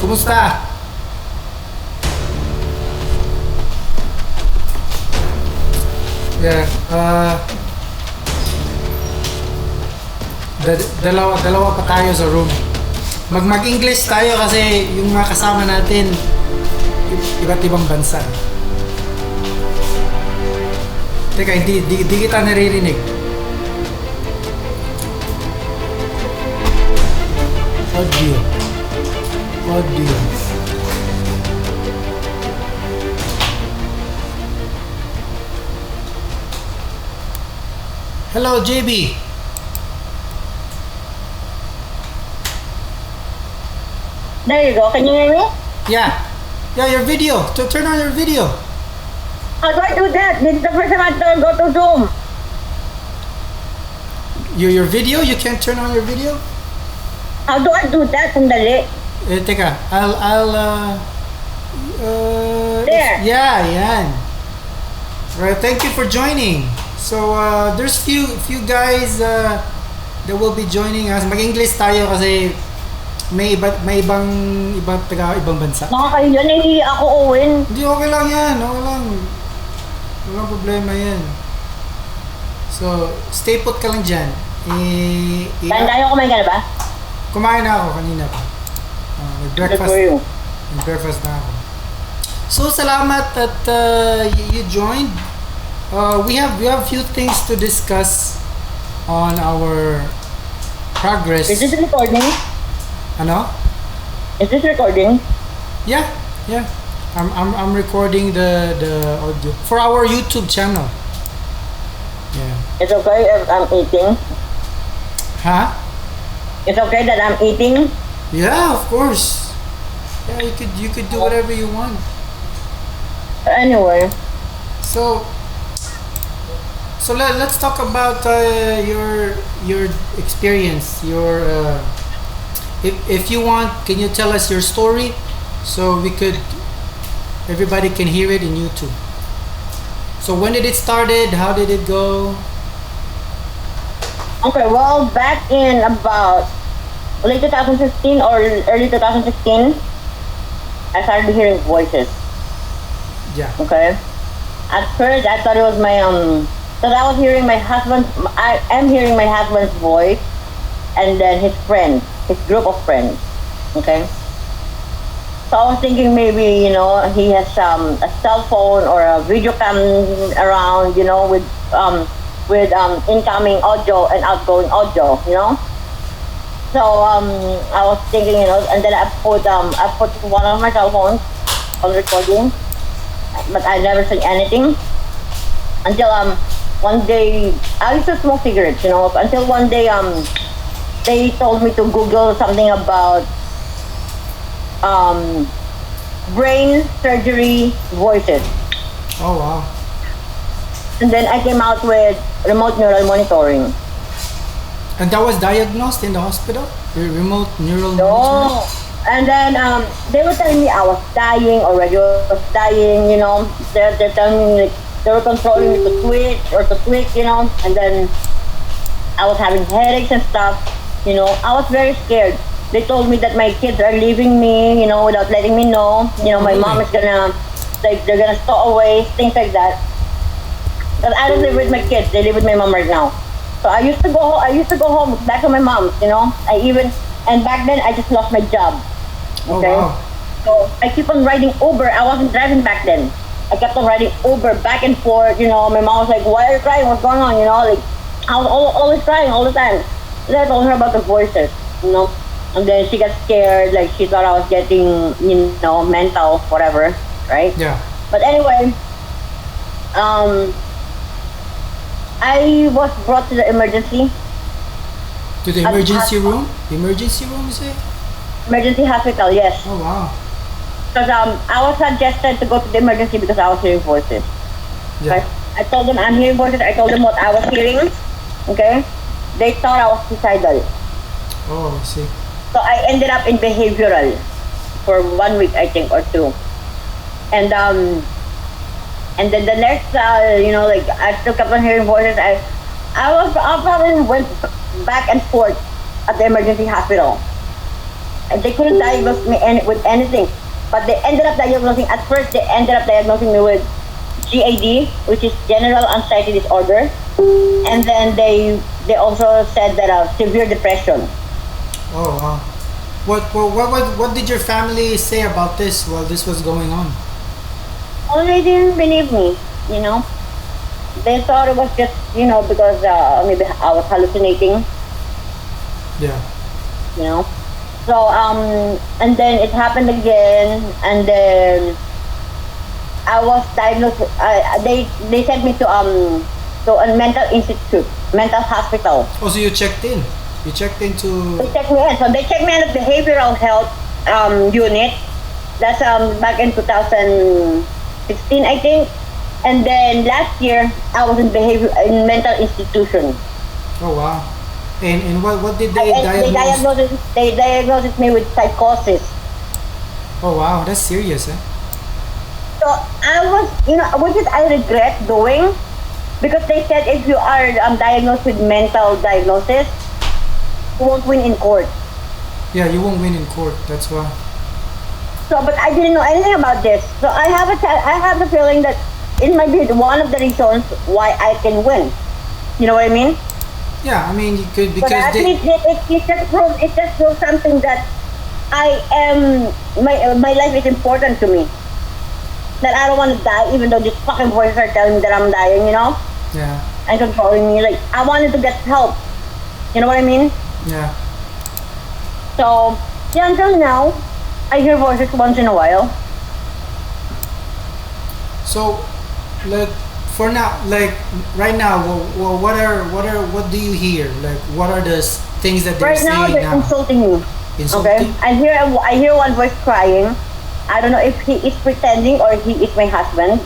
Kumusta? Yeah, dalawa pa tayo sa room. Mag-English tayo kasi yung mga kasama natin iba't ibang bansa. Teka, di kita naririnig. Audio. Hello, Jaybee. There you go. Can you hear me? Yeah, your video. Turn on your video. How do I do that? This is the first time I have to go to Zoom. Your video? You can't turn on your video? How do I do that? Sandali. Teka, I'll There. Yeah, yan. Right, thank you for joining. So, there's few guys that will be joining us. Mag-English tayo kasi may ibang bansa. Nakakahiya, nahihiya ako, Owen. Hindi, okay lang yan. Okay lang. Walang problema yan. So, stay put ka lang dyan. Tayo kumain ka na ba? Kumain na ako kanina pa. Nag-breakfast na ako. So, salamat that you joined. We have few things to discuss on our progress. Is this recording? Ano? Is this recording? Yeah. I'm recording the audio for our YouTube channel. Yeah. It's okay if I'm eating? Huh? It's okay that I'm eating? Yeah, of course. Yeah, you could do whatever you want. Anyway. So let's talk about your experience. If you want, can you tell us your story so everybody can hear it in YouTube. So when did it started? How did it go? Okay, well, back in about late 2015 or early 2016, I started hearing voices. Yeah. Okay. At first, I thought it was my because I was hearing I am hearing my husband's voice, and then his friends, his group of friends. Okay. So I was thinking maybe he has a cell phone or a video cam around, with incoming audio and outgoing audio, So I was thinking, and then I put one of my cell phones on recording, but I never said anything until one day I used to smoke cigarettes, until one day they told me to Google something about brain surgery voices. Oh wow. And then I came out with remote neural monitoring. And that was diagnosed in the hospital? Remote neural No. monitoring? And then they were telling me I was dying, already was dying, They're telling me, like, they were controlling me to twitch or to tweak, and then I was having headaches and stuff, I was very scared. They told me that my kids are leaving me, without letting me know. My mom is gonna, they're gonna stow away, things like that. Because I don't live with my kids, they live with my mom right now. So I used to go home back to my mom's, and back then I just lost my job. Okay? Oh, wow. So I keep on riding Uber. I wasn't driving back then. I kept on riding Uber back and forth, My mom was like, "Why are you crying? What's going on?" Like, I was always crying all the time. Then I told her about the voices, And then she got scared, like she thought I was getting, mental, whatever, right? Yeah. But anyway, I was brought to the emergency. To the emergency room? Emergency room, you say? Emergency hospital, yes. Oh wow. Because I was suggested to go to the emergency because I was hearing voices. Yeah. Okay? I told them I'm hearing voices. I told them what I was hearing. Okay? They thought I was suicidal. Oh, I see. So I ended up in behavioral for 1 week, I think, or 2. And then the next, like I still kept on hearing voices. I probably went back and forth at the emergency hospital. they couldn't diagnose me with anything. But they ended up diagnosing, at first, they ended up diagnosing me with GAD, which is General Anxiety Disorder. And then they also said that severe depression. Oh wow. What did your family say about this while this was going on? Well, they didn't believe me, you know. They thought it was just, because maybe I was hallucinating, Yeah. you know. So, and then it happened again, and then I was diagnosed. They sent me to a mental institute, mental hospital. Oh, so you checked in. You checked into. They checked me in. So they checked me in the behavioral health unit. That's back in 2016, I think. And then last year, I was in mental institution. Oh wow. And what did they And diagnose? they diagnosed me with psychosis. Oh wow, that's serious, eh? So I was, which is I regret doing, because they said if you are diagnosed with mental diagnosis, you won't win in court. Yeah, you won't win in court. That's why. So, but I didn't know anything about this. So I have a feeling that it might be one of the reasons why I can win. You know what I mean? Yeah, I mean you could But because at they. least it just proves something that I am my life is important to me. That I don't want to die, even though these fucking voices are telling me that I'm dying. Yeah. And controlling me. Like I wanted to get help. You know what I mean? Yeah. So yeah, until now, I hear voices once in a while. So, like for now, like right now, what do you hear? Like what are the things that they're Right now, saying they're now? insulting me. Insulting? Okay, I hear one voice crying. I don't know if he is pretending or he is my husband.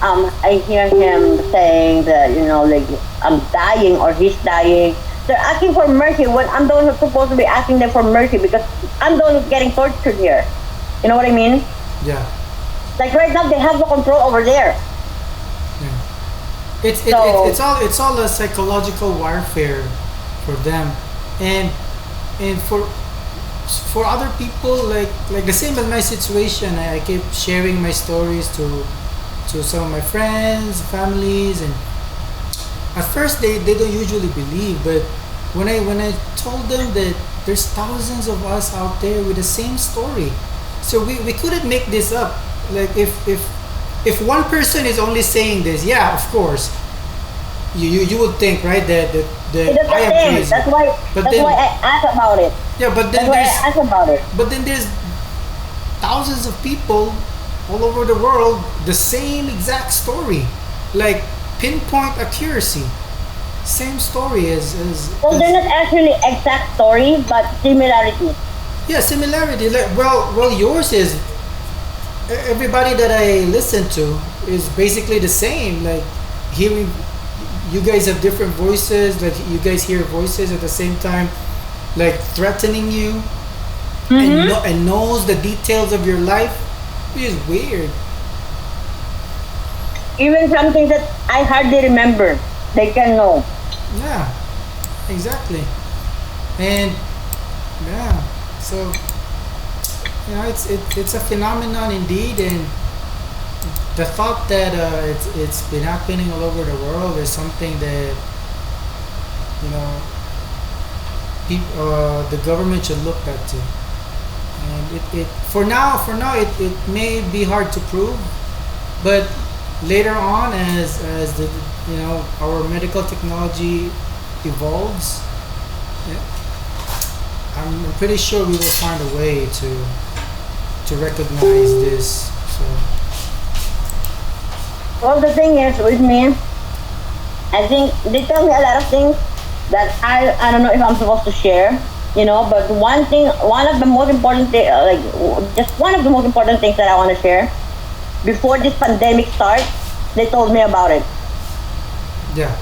I hear him saying that like I'm dying or he's dying. They're asking for mercy when I'm the one who's supposed to be asking them for mercy because I'm the one who's getting tortured here. You know what I mean? Yeah. Like right now, they have no control over there. Yeah. So- It's all a psychological warfare for them, and for other people like the same as my situation. I keep sharing my stories to some of my friends, families, and at first they don't usually believe, but when I told them that there's thousands of us out there with the same story, so we couldn't make this up. Like if one person is only saying this, yeah, of course you would think, right, that It doesn't I am end. crazy. That's why. But That's then- why I ask about it. Yeah, but That's then why I ask about it. there's thousands of people all over the world the same exact story, like pinpoint accuracy, same story Well, they're not actually exact story, but similarity. yeah, similarity. Like, well, yours is everybody that I listen to is basically the same. Like hearing you guys have different voices. Like you guys hear voices at the same time, like threatening you, and knows the details of your life, which is weird. Even something that I hardly remember, they can know. Yeah, exactly. And yeah, so it's a phenomenon indeed, and the thought that it's been happening all over the world is something that the government should look at too. And it for now it may be hard to prove, but later on as the our medical technology evolves, yeah, I'm pretty sure we will find a way to recognize this. So Well, the thing is with me, I think they tell me a lot of things that I don't know if I'm supposed to share. But one of the most important thing, just one of the most important things that I want to share before this pandemic starts, they told me about it. yeah,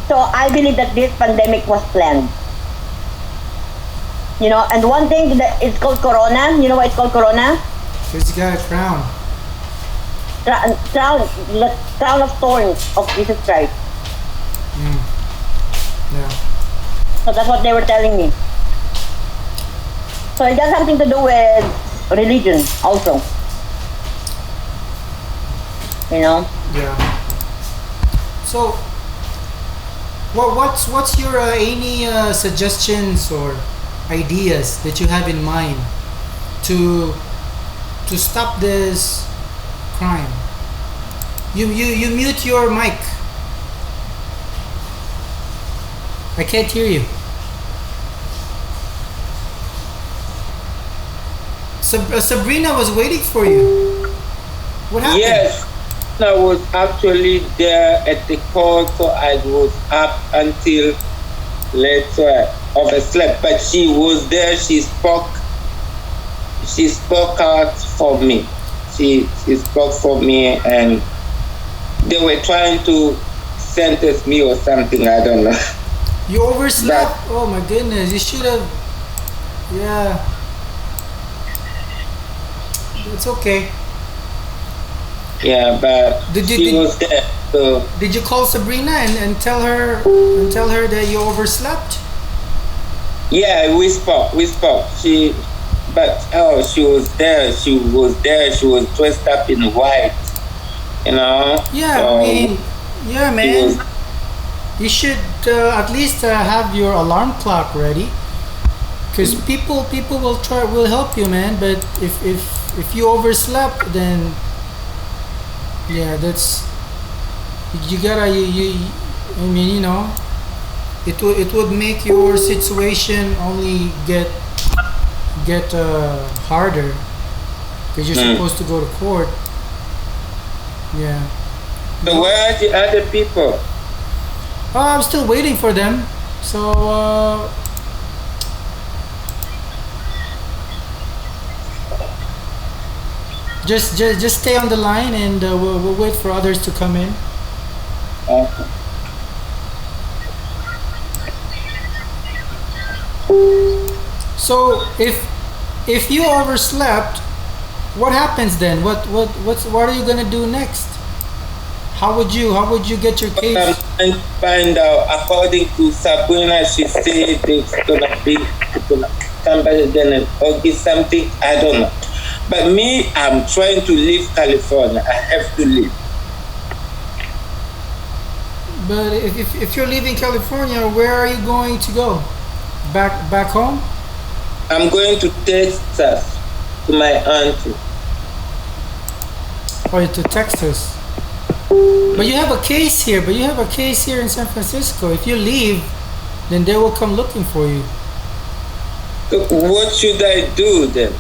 So I believe that this pandemic was planned. And one thing that it's called Corona. You know why it's called Corona? he's got a crown. The crown of thorns of Jesus Christ. Yeah. So that's what they were telling me. So it has something to do with religion also. You know. Yeah. So, what's your any suggestions or ideas that you have in mind to stop this crime? You mute your mic. I can't hear you. Sabrina was waiting for you. What happened? Yes, I was actually there at the call, so I was up until later overslept. But she was there. She spoke out for me. She spoke for me, and they were trying to sentence me or something. I don't know. You overslept. Oh my goodness! You should have. Yeah. It's okay. Yeah, but she was there. So did you call Sabrina and tell her that you overslept? yeah, we spoke. She was there. She was there. She was dressed up in white. You know. Yeah, so I mean, yeah, man. You should at least have your alarm clock ready, because people will help you, man. But if you overslept, then yeah, that's you gotta you I mean, you know, it would make your situation only get harder, because you're supposed to go to court. Yeah. So where are the other people? I'm still waiting for them. So just stay on the line, and we'll wait for others to come in. Okay. So if you overslept, what happens then? What are you gonna do next? How would you get your case? I'm trying to find out. According to Sabrina, she said there's gonna be somebody gonna give something. I don't know. But me, I'm trying to leave California. I have to leave. But if you're leaving California, where are you going to go? Back home? I'm going to Texas to my auntie. Or to Texas? But you have a case here. In San Francisco. If you leave, then they will come looking for you. So what should I do then?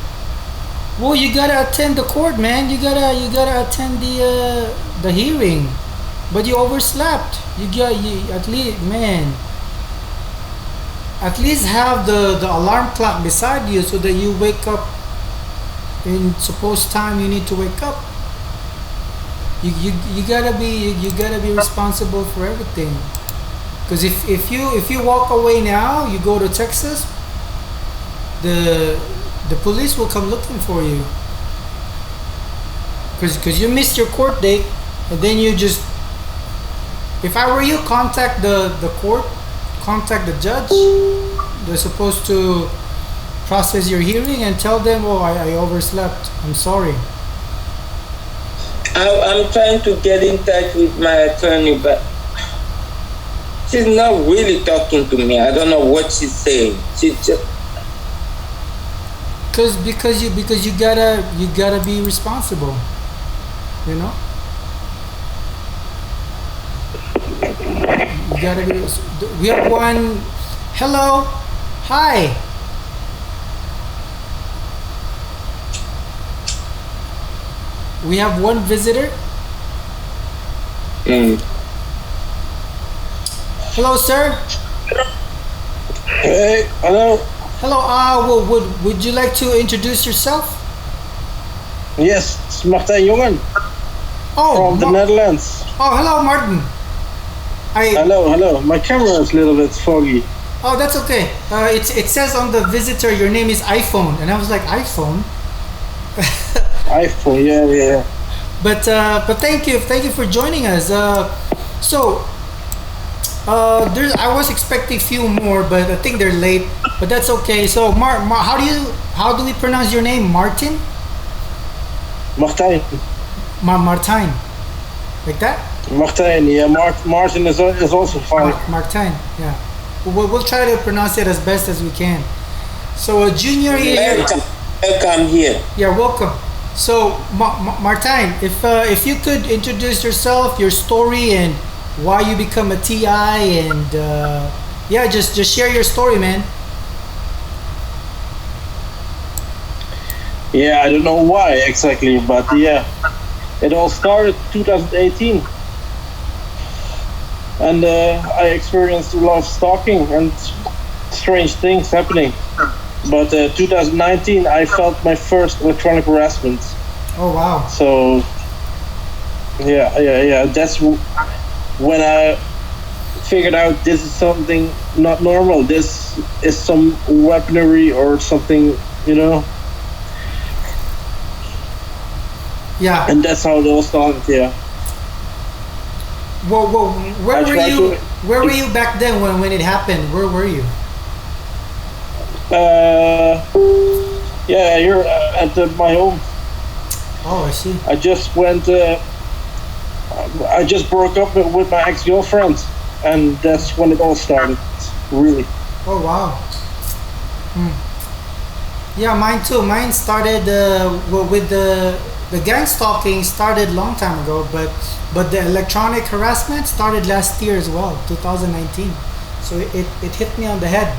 Well, you gotta attend the court, man. You gotta attend the hearing. But you overslept. You at least, man. At least have the alarm clock beside you, so that you wake up in supposed time you need to wake up. You gotta be responsible for everything. Because if you walk away now, you go to Texas, the police will come looking for you. Because you missed your court date, and then you just. If I were you, contact the court, contact the judge. They're supposed to process your hearing, and tell them, oh, I overslept. I'm sorry. I'm trying to get in touch with my attorney, but she's not really talking to me. I don't know what she's saying. She just because you gotta be responsible. You know. You gotta be. We have one. Hello. Hi. We have one visitor. Hello, sir. Hey, hello. Hello. Would you like to introduce yourself? Yes, it's Matijn Jongen Oh, from the Netherlands. Oh, hello, Martin. Hello. My camera is a little bit foggy. Oh, that's okay. It says on the visitor your name is iPhone, and I was like, iPhone. iPhone, yeah. But thank you for joining us. So There's. I was expecting few more, but I think they're late. But that's okay. So, how do we pronounce your name? Martin? Matijn. Martijn. Like that? Matijn, yeah. Martin is also fine. Martijn. Yeah. We'll try to pronounce it as best as we can. So, junior year. Welcome here. Yeah, welcome. So, Martijn, if you could introduce yourself, your story, and why you become a TI, and yeah, just share your story, man. Yeah, I don't know why exactly, but yeah, it all started 2018, and I experienced a lot of stalking and strange things happening. But 2019, I felt my first electronic harassment. Oh wow! So yeah. That's when I figured out this is something not normal. This is some weaponry or something, you know. Yeah. And that's how it all started. Yeah. Whoa, where were you? Where were you back then when it happened? Where were you? Yeah, you're at my home. Oh, I see. I just went. I just broke up with my ex-girlfriend, and that's when it all started. Really. Oh wow. Yeah, mine too. Mine started with the gang stalking started long time ago, but the electronic harassment started last year as well, 2019. So it hit me on the head.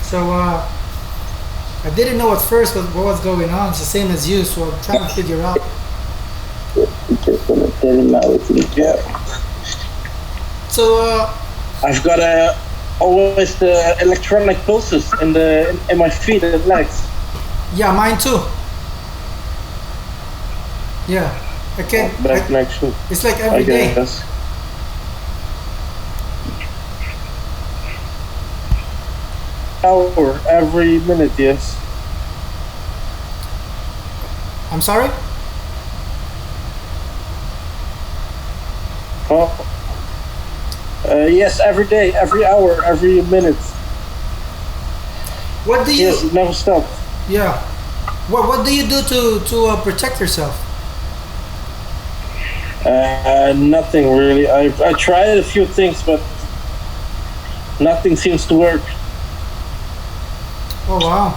So I didn't know at first what was going on. It's the same as you, so I'm trying to figure out. Yeah. So I've got always the electronic pulses in my feet and legs. yeah, mine too. Yeah, I can't. Bad connection. It's like every day. Guess. Hour every minute, yes. I'm sorry. Oh. Yes, every day, every hour, every minute. What do you? Yes, it never stops. Yeah. What do you do to protect yourself? Nothing really. I tried a few things, but nothing seems to work. Oh wow.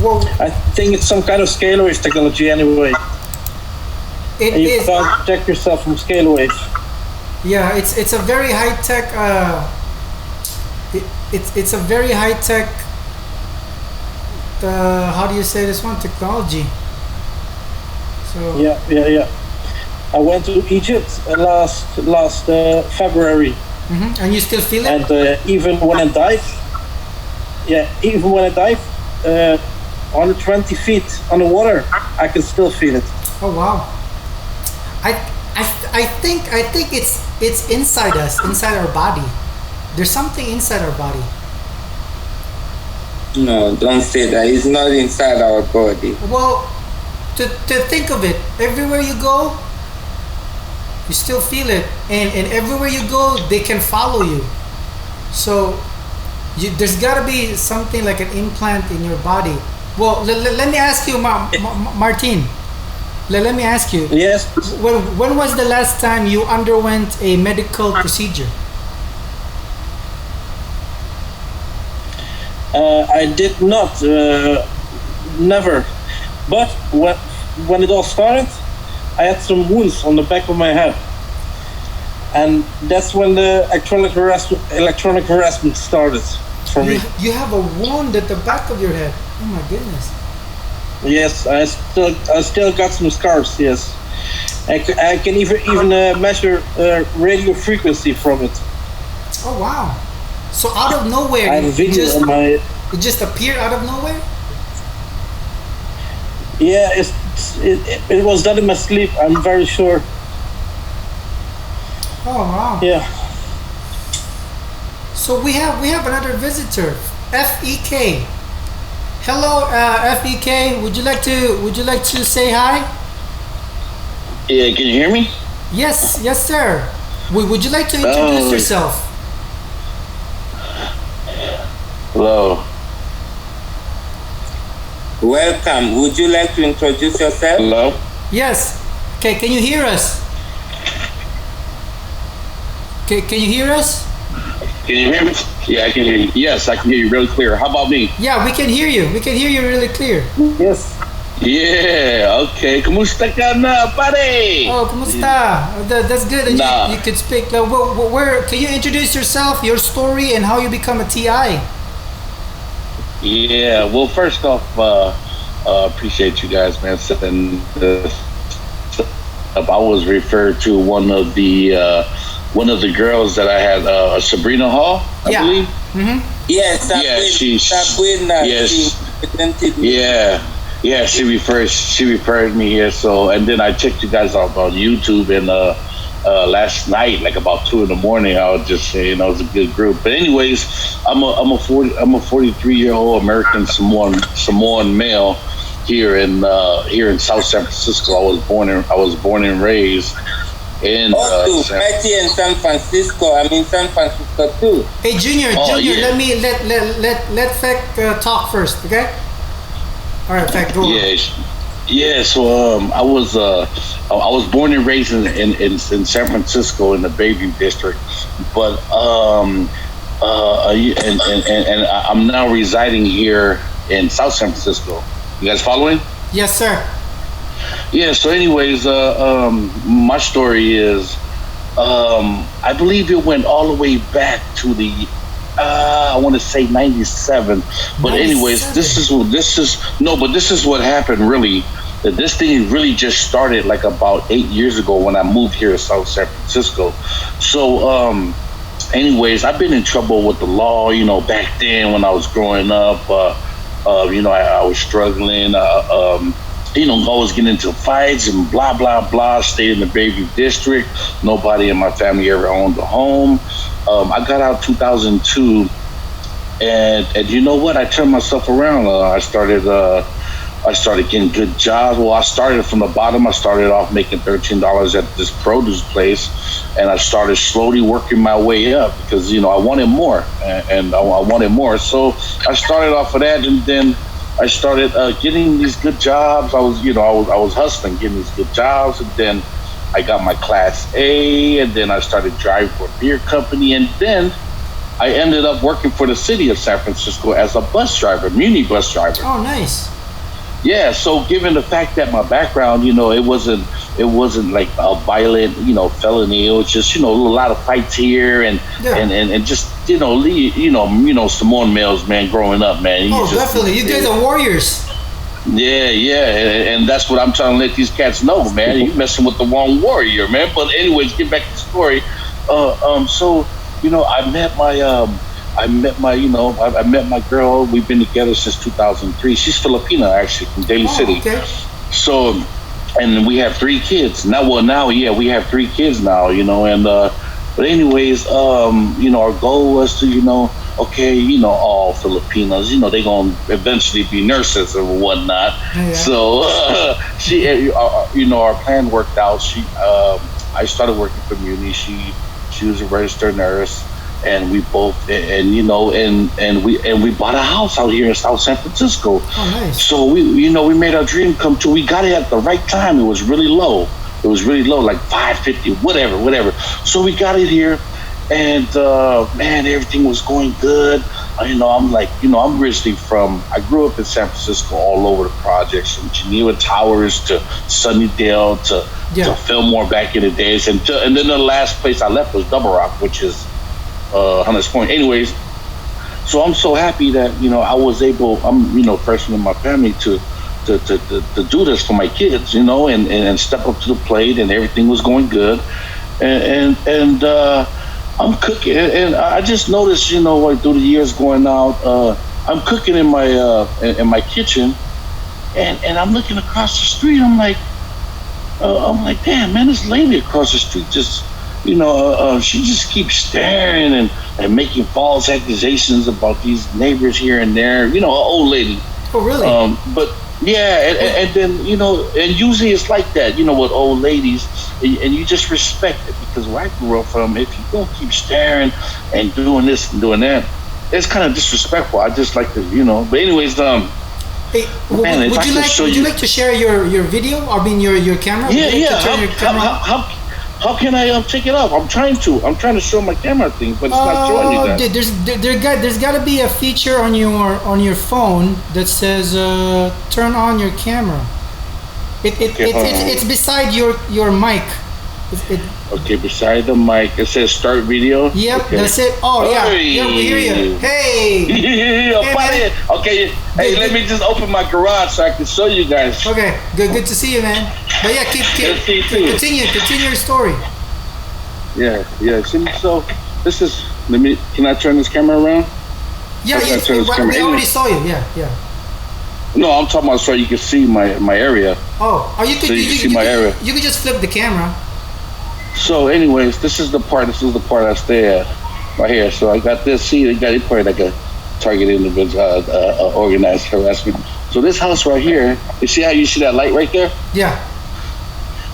Well, I think it's some kind of scale wave technology anyway. it And you is. can't protect yourself from scale wave. Yeah, it's a very high tech. It's a very high tech. How do you say this one? Technology. So Yeah. I went to Egypt last February, and you still feel it? and even when I dive, 120 feet underwater, I can still feel it. Oh wow. I think it's inside us, inside our body. There's something inside our body. No, don't say that. It's not inside our body. Well, to think of it, everywhere you go, you still feel it, and everywhere you go, they can follow you. So there's got to be something like an implant in your body. Well, let me ask you, Martin. Let me ask you. Yes. When was the last time you underwent a medical procedure? I did not, never. But when it all started, I had some wounds on the back of my head, and that's when the electronic harassment started for me. You have a wound at the back of your head. Oh my goodness. Yes, I still got some scars. Yes, I can even measure radio frequency from it. Oh wow. So out of nowhere, I have a video on my. it just appeared out of nowhere? Yeah, it was done in my sleep. I'm very sure. Oh wow. Yeah. So we have another visitor, FEK. Hello, FEK. Would you like to say hi? Yeah, can you hear me? Yes, yes, sir. Would you like to introduce Oh, yourself? hello. Welcome. Would you like to introduce yourself? Hello. Yes. Okay, can you hear us? Okay, can you hear us? Can you hear me? Yeah, I can hear you. Yes, I can hear you really clear. How about me? Yeah, we can hear you. We can hear you really clear. Yes. Yeah, okay. Kumusta ka na, pare? Oh, kumusta? That's good. And Nah. you could speak. Where can you introduce yourself, your story, and how you become a TI? Yeah, well, first off, appreciate you guys, man, setting this up. I was referred to one of the girls that I had, Sabrina Hall, I Yeah. believe. Mm-hmm. Yes, Yeah, Sabrina. yes. She presented me. Yeah, she referred me here. So, and then I checked you guys out on YouTube, and last night, like about 2 in the morning, I was just saying, it was a good group. But anyways, I'm a 43-year-old American Samoan male here in South San Francisco. I was born and raised in Also, Matty in San Francisco. I'm in San Francisco too. Hey, Junior, Oh, Junior, yeah. let Feck talk first, okay? All right, Feck, go on. Yeah. So I was born and raised in San Francisco in the Bayview district, but and I'm now residing here in South San Francisco. You guys following? Yes, sir. Yeah. So, anyways, my story is, I believe it went all the way back to the, I want to say '97. But anyways, 97. this is what happened really. That this thing really just started like about 8 years ago when I moved here to South San Francisco. So, anyways, I've been in trouble with the law, back then when I was growing up. I was struggling. Always getting into fights and blah, blah, blah. Stayed in the Bayview district. Nobody in my family ever owned a home. I got out 2002, and you know what? I turned myself around. I started getting good jobs. Well, I started from the bottom. I started off making $13 at this produce place, and I started slowly working my way up because I wanted more, and I wanted more. So I started off of that, and then I started getting these good jobs. I was hustling, getting these good jobs, and then I got my Class A, and then I started driving for a beer company, and then I ended up working for the city of San Francisco as a bus driver, muni bus driver. Oh, nice. Yeah, so given the fact that my background, it wasn't like a violent, felony. It was just, a lot of fights here and Yeah. and just, Samoan males, man, growing up, man. Oh, definitely. You guys are warriors. Yeah, and that's what I'm trying to let these cats know, man. You messing with the wrong warrior, man. But anyways, get back to the story. So I met my girl. We've been together since 2003. She's Filipina, actually, from Daly City. Okay. So, and we have 3 kids now. Well, we have 3 kids now. And but anyways, our goal was to, all Filipinos, they gonna eventually be nurses or whatnot. Yeah. So our plan worked out. I started working for Muni. She was a registered nurse. And we both, and we bought a house out here in South San Francisco. Oh, nice. So we made our dream come true. We got it at the right time. It was really low. Like $550, whatever. So we got it here, and man, everything was going good. I'm originally I grew up in San Francisco, all over the projects, from Geneva Towers to Sunnydale to Fillmore back in the days, and then the last place I left was Double Rock, which is Hunters Point. Anyways, so I'm so happy that I was able. I'm person in my family to do this for my kids, and step up to the plate, and everything was going good, and I'm cooking, and I just noticed, like through the years going out, I'm cooking in my kitchen, and I'm looking across the street. I'm like, damn, man, this lady across the street just. She just keeps staring and making false accusations about these neighbors here and there. An old lady. Oh, really? Yeah, and then and usually it's like that, with old ladies, and you just respect it because where I grew up from, if you don't keep staring and doing this and doing that, it's kind of disrespectful. I just like to. But anyways, Hey, man, would you like to share your video? I mean your camera? Yeah, Would you like yeah. to turn your camera on? How can I take it off? I'm trying to show my camera thing, but it's not showing you that. There's got to be a feature on your phone that says turn on your camera. It's beside your mic. Okay, beside the mic, it says start video. Yep, okay. That's it. Oh yeah, yeah, we hear you. Hey. Hey, okay, hey, let me just open my garage so I can show you guys. Okay, good to see you, man. But yeah, continue your story. Yeah. See, so this is. Can I turn this camera around? Yeah, we already saw you. Yeah. No, I'm talking about so you can see my area. Oh, you could see my area. You could just flip the camera. So, anyways, this is the part I stay at right here. So I got this. See, they got it part like a target individual, organized harassment. So this house right here, you see that light right there? Yeah.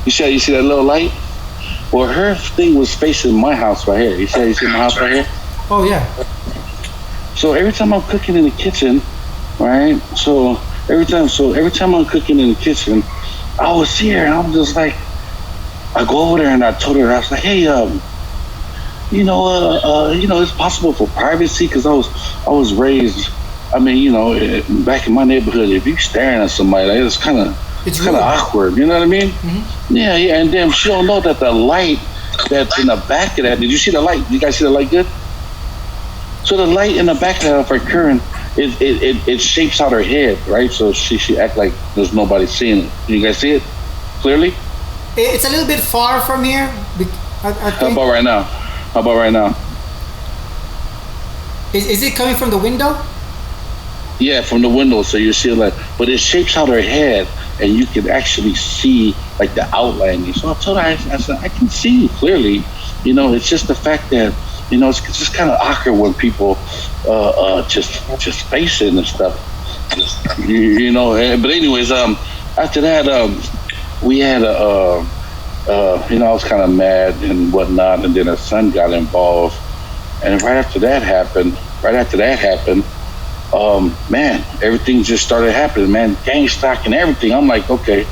You see that little light? Well, her thing was facing my house right here. You see my house right here? Oh yeah. So every time I'm cooking in the kitchen, right? So every time I'm cooking in the kitchen, I would see her and I'm just like, I go over there and I told her, I was like, hey, it's possible for privacy because I was raised. I mean, back in my neighborhood, if you staring at somebody, like, it's kind of awkward. You know what I mean? Mm-hmm. Yeah. And then she don't know that the light that's in the back of that. Did you see the light? You guys see the light good? So the light in the back of that of her current, it shapes out her head, right? So she act like there's nobody seeing it. You guys see it clearly? It's a little bit far from here. I think. How about right now? Is it coming from the window? Yeah, from the window. So you see like, but it shapes out her head, and you can actually see like the outline. So I told her, I said, I can see you clearly. It's just the fact that it's just kind of awkward when people just face it and stuff. But anyways, after that, we had I was kind of mad and whatnot, and then her son got involved, and right after that happened, man, everything just started happening, man, gang stock and everything. I'm like, okay,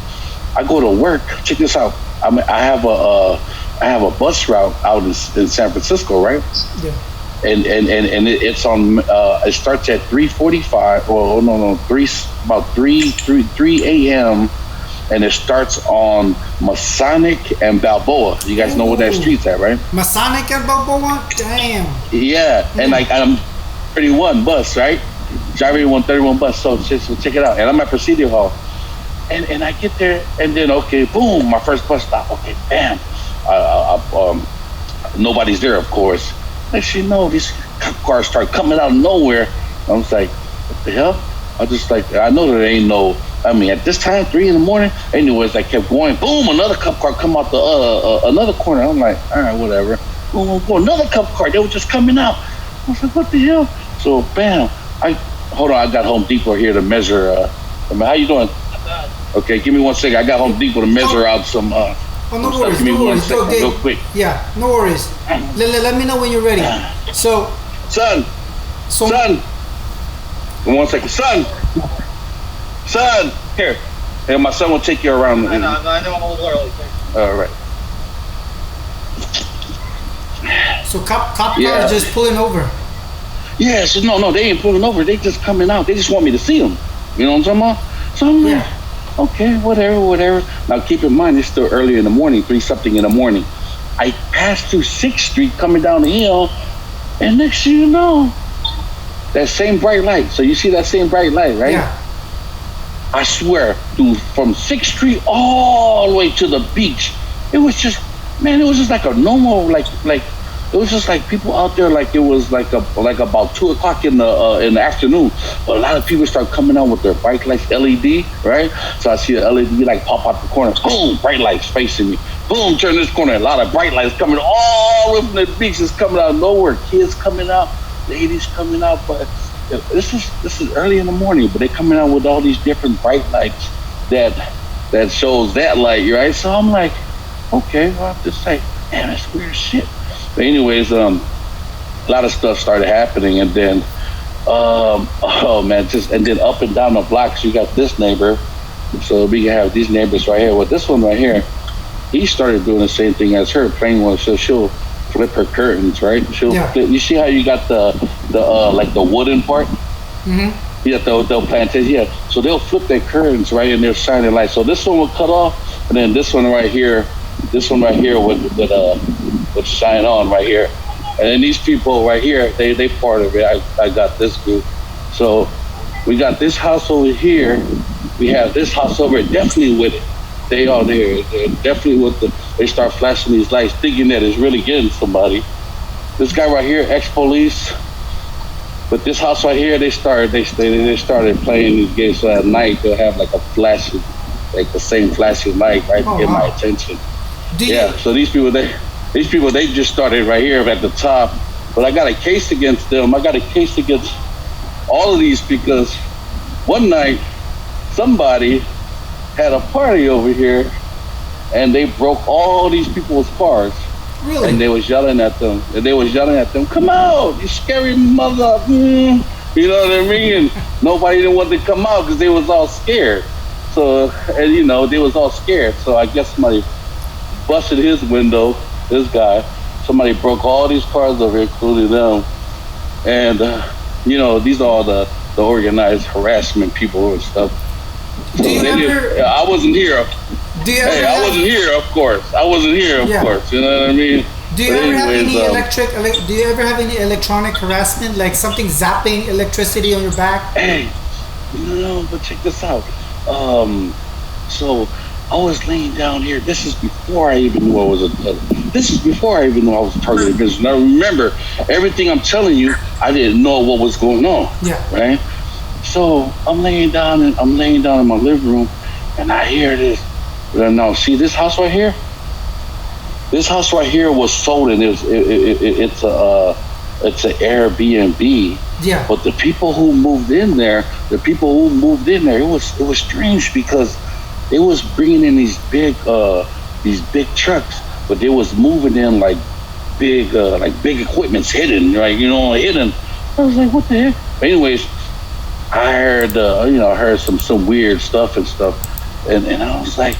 I go to work. Check this out. I have a bus route out in San Francisco, right? Yeah. And it's on. It starts at 3:45. Well, no, about 3 a.m. And it starts on Masonic and Balboa. You guys know where that street's at, right? Masonic and Balboa? Damn. Yeah, and like I'm 31 bus, right? Driving 131 bus. So check it out. And I'm at Presidio Hall. And I get there, and then, okay, boom, my first bus stop. Okay, bam. Nobody's there, of course. Next thing you know, these cop cars start coming out of nowhere. I was like, what the hell? I know there ain't no, at this time, 3 a.m. anyways, I kept going, boom, another cop car come out the another corner. I'm like, all right, whatever. Boom, another cop car, they were just coming out. I was like, what the hell? So, bam, I got Home Depot here to measure, how you doing? Okay, give me 1 second. I got Home Depot to measure out some, no worries, give me 1 second, real quick. Yeah, no worries. Let me know when you're ready. So, Son, 1 second. Son, here. Hey, my son will take you around. I know. All right. So cop cars just pulling over. Yeah, so no, they ain't pulling over. They just coming out. They just want me to see them. You know what I'm talking about? So I'm like, okay, whatever. Now keep in mind, it's still early in the morning, 3-something in the morning. I passed through 6th Street coming down the hill, and next thing you know, that same bright light. So you see that same bright light, right? Yeah. I swear, dude, from 6th Street all the way to the beach, it was just like a normal, like it was just like people out there, like it was like about 2 o'clock in the afternoon. But a lot of people start coming out with their bike lights, LED, right? So I see a LED like pop out the corner, boom, bright lights facing me. Boom, turn this corner, a lot of bright lights coming all the way from the beach, is coming out of nowhere. Kids coming out, ladies coming out, but this is early in the morning, but they coming out with all these different bright lights that that shows that light, right? So I'm like, okay, well, I'm just like, man, that's weird shit. But anyways, a lot of stuff started happening, and then, oh man, just and then up and down the blocks, you got this neighbor. So we can have these neighbors right here. Well, this one right here, he started doing the same thing as her, playing one. So she'll flip her curtains, right? She'll Yeah. flip. You see how you got the like the wooden part? Mm-hmm. Yeah, they'll plantation. Yeah, so they'll flip their curtains right in their shining light. So this one will cut off, and then this one right here would shine on right here. And then these people right here, they part of it. I got this group. So we got this house over here. We have this house over here, definitely with it. They are there. They're definitely with the. They start flashing these lights, thinking that it's really getting somebody. This guy right here, ex-police. But this house right here, they started playing these games. So at night they'll have like a flashing, like the same flashing light, right, to Oh, get my wow. attention. Do you, Yeah. So these people they just started right here at the top. But I got a case against them. I got a case against all of these because one night somebody had a party over here and they broke all these people's cars. really? And they was yelling at them. And they was yelling at them, "Come out, you scary mother!" You know what I mean? And nobody didn't want to come out because they was all scared. So, and they was all scared. So I guess somebody busted his window. This guy, somebody broke all these cars over here, including them. And these are all the organized harassment people and stuff. So Do you they ever- didn't- I wasn't here. Do you ever Hey, I have, wasn't here, of course. I wasn't here, of Yeah. course. You know what I mean? do you But ever have anyways, any do you ever have any electronic harassment, like something zapping electricity on your back? Hey, no, but check this out. So I was laying down here. This is before I even knew I was this is before I even knew I was a targeted business. Now remember, everything I'm telling you, I didn't know what was going on. Yeah. Right. So I'm laying down in my living room, and I hear this. Now see this house right here. This house right here was sold, and it's an Airbnb. Yeah. But the people who moved in there, it was strange because they was bringing in these big trucks, but they was moving in like big equipment's hidden, right? Hidden. I was like, what the heck? But anyways, I heard I heard some weird stuff and stuff, and I was like,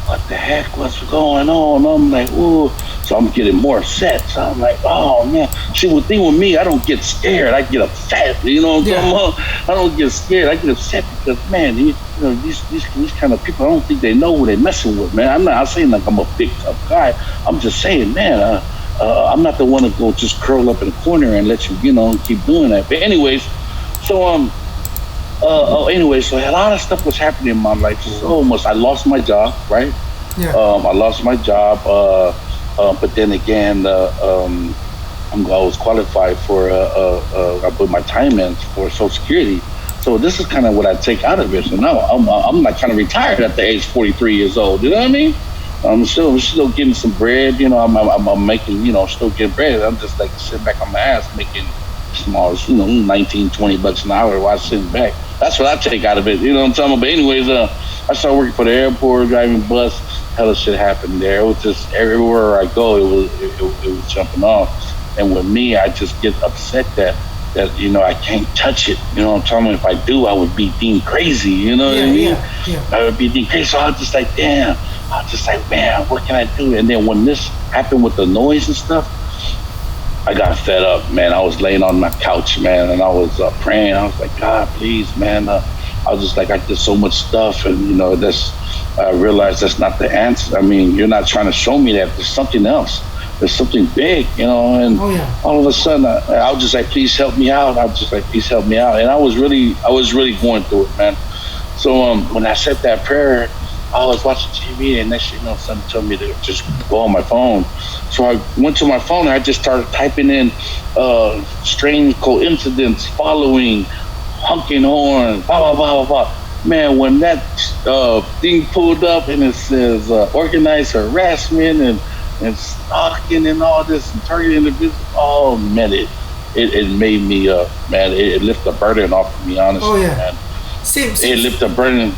what the heck? What's going on? I'm like, ooh. So I'm getting more upset. So I'm like, oh man. See, the thing with me, I don't get scared. I get upset. You know what I'm talking about? I don't get scared. I get upset because man, these kind of people, I don't think they know who they're messing with, man. I'm not saying like I'm a big tough guy. I'm just saying, man, I'm not the one to go just curl up in the corner and let you, keep doing that. But anyways, so so a lot of stuff was happening in my life. So much. I lost my job, right? Yeah. I lost my job, but then again, I was qualified for. I put my time in for Social Security. So this is kind of what I take out of it. So now I'm like kind of retired at the age 43 years old. You know what I mean? I'm still getting some bread. I'm making still getting bread. I'm just like sitting back on my ass making small, 19, 20 bucks an hour while sitting back. That's what I take out of it. You know what I'm talking about? But anyways, I started working for the airport, driving bus. Hella shit happened there. It was just everywhere I go, it was jumping off. And with me, I just get upset that I can't touch it. You know what I'm talking about? If I do, I would be deemed crazy. You know what I mean? Yeah. I would be deemed crazy. So I was just like, damn. I was just like, man, what can I do? And then when this happened with the noise and stuff, I got fed up, man. I was laying on my couch, man, and I was praying. I was like, God, please, man. I was just like, I did so much stuff, and I realized that's not the answer. I mean, you're not trying to show me that there's something else. There's something big, and Oh, yeah. all of a sudden, I was just like, please help me out. I was just like, please help me out, and I was really going through it, man. So when I said that prayer, I was watching TV, and next thing you know, something told me to just go on my phone. So I went to my phone, and I just started typing in strange coincidence following, honking horn, blah, blah, blah, blah, blah. Man, when that thing pulled up and it says organized harassment and stalking and all this and targeting individuals, oh, man, it made me man, it lifted a burden off of me, honestly. Oh yeah. Man. Same. It lifted a burden.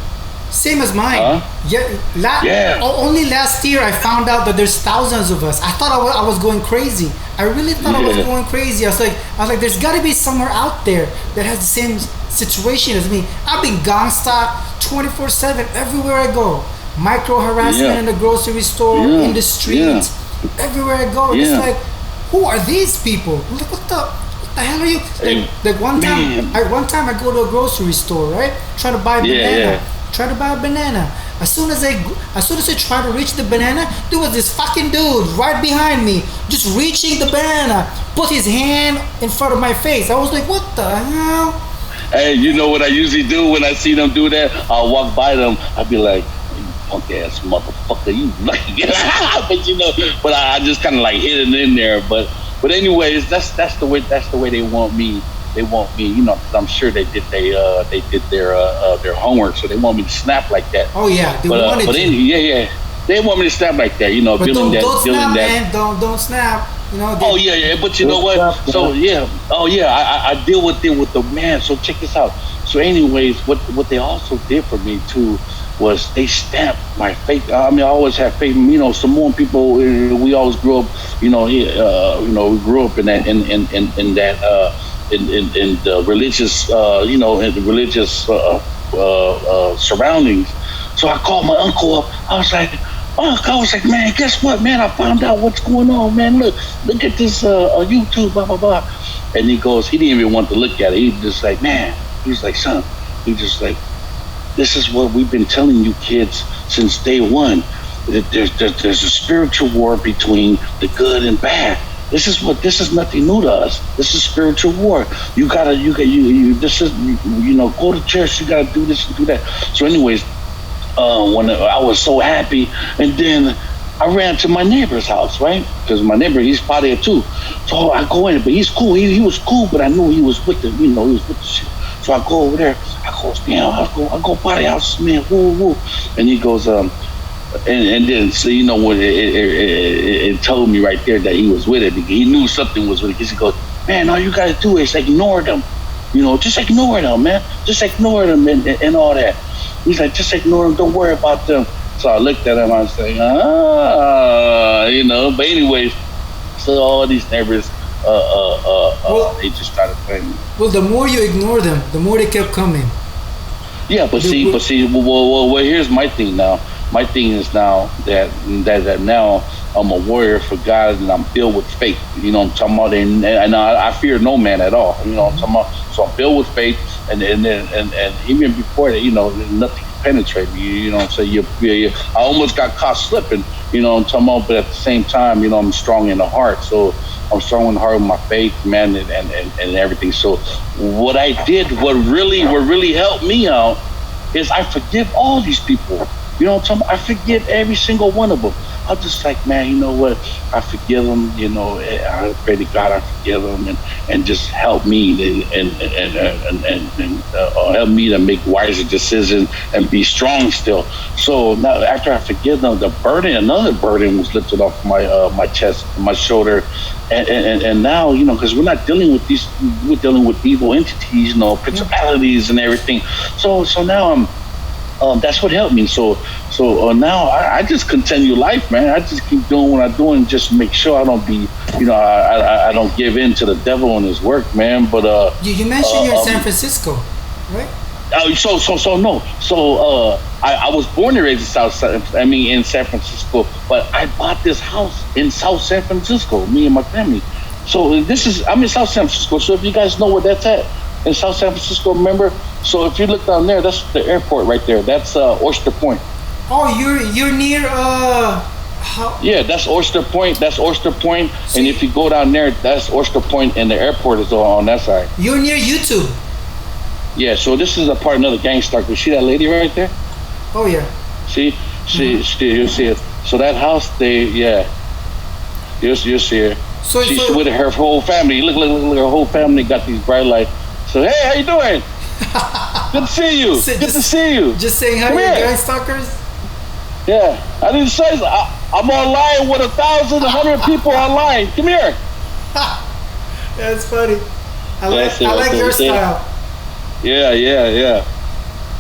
Same as mine. Huh? Yeah, only last year I found out that there's thousands of us. I thought I was going crazy. I really thought I was going crazy. I was like, there's got to be somewhere out there that has the same situation as me. I've been gang stalked 24/7 everywhere I go. Micro harassment in the grocery store, in the streets, everywhere I go. It's like, who are these people? I'm like, what the hell are you? Like one time I go to a grocery store, right? Trying to buy a banana. Try to buy a banana. As soon as I try to reach the banana, there was this fucking dude right behind me, just reaching the banana, put his hand in front of my face. I was like, what the hell? Hey, you know what I usually do when I see them do that? I'll walk by them. I'll be like, you punk ass motherfucker, you lucky. But you know, but I just kind of like hit it in there. But anyways, that's the way they want me. They want me, you know, because I'm sure they did their homework, so they want me to snap like that. Oh yeah, they wanted to. They want me to snap like that, you know, but feeling don't snap, that. Man. Don't snap. You know. Oh yeah, but you know what? So I deal with it with the man. So check this out. So anyways, what they also did for me too was they stamped my faith. I mean, I always have faith. You know, Samoan people, we always grew up. You know, we grew up in that in the religious, in the religious surroundings. So I called my uncle up. I was like, man, guess what, man? I found out what's going on, man. Look at this YouTube, blah blah blah. And he goes, he didn't even want to look at it. He just like, man. He's like, son. He just like, this is what we've been telling you kids since day one. There's a spiritual war between the good and bad. This is nothing new to us. This is spiritual war. You this is, go to church, you gotta do this and do that. So anyways, when I was so happy, and then I ran to my neighbor's house, right? Because my neighbor, he's Palero too. So I go in, but he's cool. He was cool, but I knew he was with the, he was with the shit. So I go over there. I go Palero house, man. Woo woo. And he goes, and then, so when it told me right there that he was with it. He knew something was with it. He goes, man, all you gotta do is ignore them. Just ignore them, man. Just ignore them and all that. He's like, just ignore them. Don't worry about them. So I looked at him. I was like, But anyways, so all these neighbors, they just started playing. Well, the more you ignore them, the more they kept coming. Yeah, but well, here's my thing now. My thing is now that now I'm a warrior for God and I'm filled with faith. You know what I'm talking about? And I fear no man at all. You know what I'm talking about? So I'm filled with faith, and even before that, nothing can penetrate me. You know what I'm saying? I almost got caught slipping. You know what I'm talking about? But at the same time, I'm strong in the heart. So I'm strong in the heart with my faith, man, and everything. So what I did, what really helped me out, is I forgive all these people. You know what I'm talking about? I forgive every single one of them. I'm just like, man, you know what? I forgive them. I pray to God I forgive them and just help me and help me to make wiser decisions and be strong still. So now, after I forgive them, another burden was lifted off my chest, my shoulder, and now because we're not dealing with these, we're dealing with evil entities, principalities and everything. So now that's what helped me. So now I just continue life, man. I just keep doing what I'm doing, just make sure I don't be, I don't give in to the devil and his work, man. But you mentioned you're in San Francisco, right? No. So I was born and raised in San Francisco, but I bought this house in South San Francisco, me and my family. So I'm in South San Francisco. So if you guys know where that's at, in South San Francisco, remember? So if you look down there, that's the airport right there. That's Oyster Point. Oh, you're near Yeah, that's Oyster Point. See, and if you go down there, that's Oyster Point, and the airport is on that side. You're near YouTube. Yeah, so this is a part of the gang stalker. You see that lady right there? Oh yeah. See, you see it. So that house, you'll see her. So she's with her whole family. Look, her whole family got these bright lights. So hey, how you doing? Good to see you. Good to see you. Just saying hi to gang stalkers. Yeah, I didn't say I'm online with 1,100 people online. Come here. That's funny. That's it I right like there. your See? style. Yeah.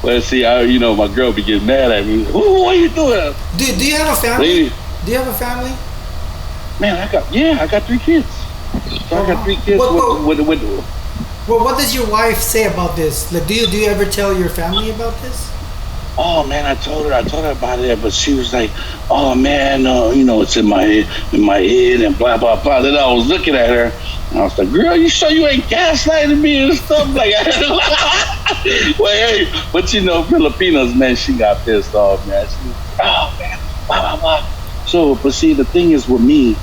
Well, see, my girl be getting mad at me. What are you doing? Do you have a family? Lady, Do you have a family? man, I got 3 kids. So I got 3 kids with Well, what does your wife say about this? Like, do you ever tell your family about this? oh man, I told her about it, but she was like, oh man, it's in my head and blah blah blah. Then I was looking at her and I was like, girl, you sure you ain't gaslighting me and stuff like that? Well, hey, but Filipinos, man, she got pissed off, man. She was, oh man, blah blah blah. So, but see, the thing is with me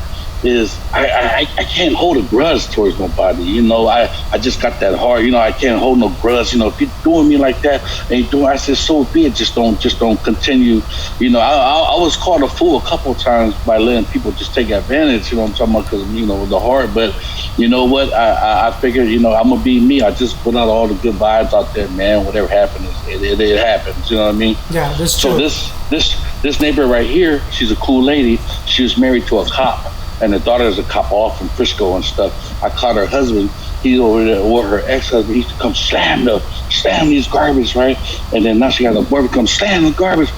is I can't hold a grudge towards nobody. I just got that heart. I can't hold no grudge. If you're doing me like that, I said, so be it. Just don't continue. I was called a fool a couple of times by letting people just take advantage. You know what I'm talking about? Because with the heart. But you know what? I figured, I'm gonna be me. I just put out all the good vibes out there, man. Whatever happens, it happens. You know what I mean? Yeah, that's true. So this neighbor right here, she's a cool lady. She was married to a cop. And the daughter is a cop off from Frisco and stuff. I caught her husband. He's over there, or her ex-husband. He used to come slam these garbage, right? And then now she got a boyfriend come slam the garbage.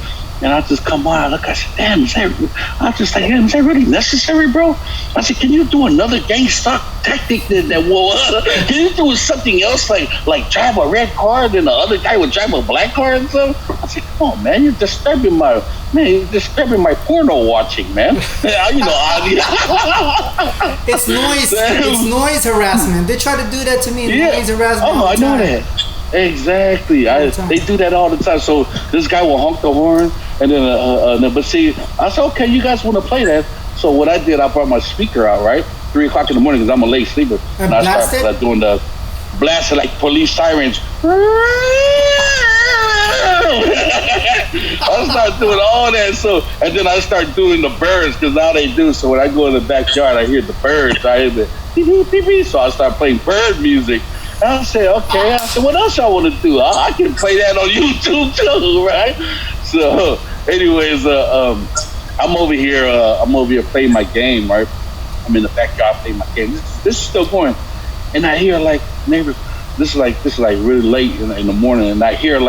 And I just come on, I said, damn, is that really necessary, bro? I said, can you do another gang stock tactic can you do something else like drive a red car, then the other guy would drive a black car and stuff? I said, come on, man, you're disturbing my porno watching, man. It's noise harassment. They try to do that to me. Noise harassment. Oh, I know that. Exactly. They do that all the time. So this guy will honk the horn, and then but see, I said, okay, you guys want to play that? So what I did, I brought my speaker out, right, 3 o'clock in the morning, because I'm a late sleeper, and I started doing the blasting like police sirens. I start doing all that, and then I start doing the birds, because now they do. So when I go in the backyard, I hear the birds. I hear the beep, beep, beep, beep. So I start playing bird music. And I said, okay. I said, what else y'all want to do? I can play that on YouTube too, right? So, anyways, I'm over here playing my game, right? I'm in the backyard playing my game. This is still going, and I hear like neighbors. This is like really late in the morning, and I hear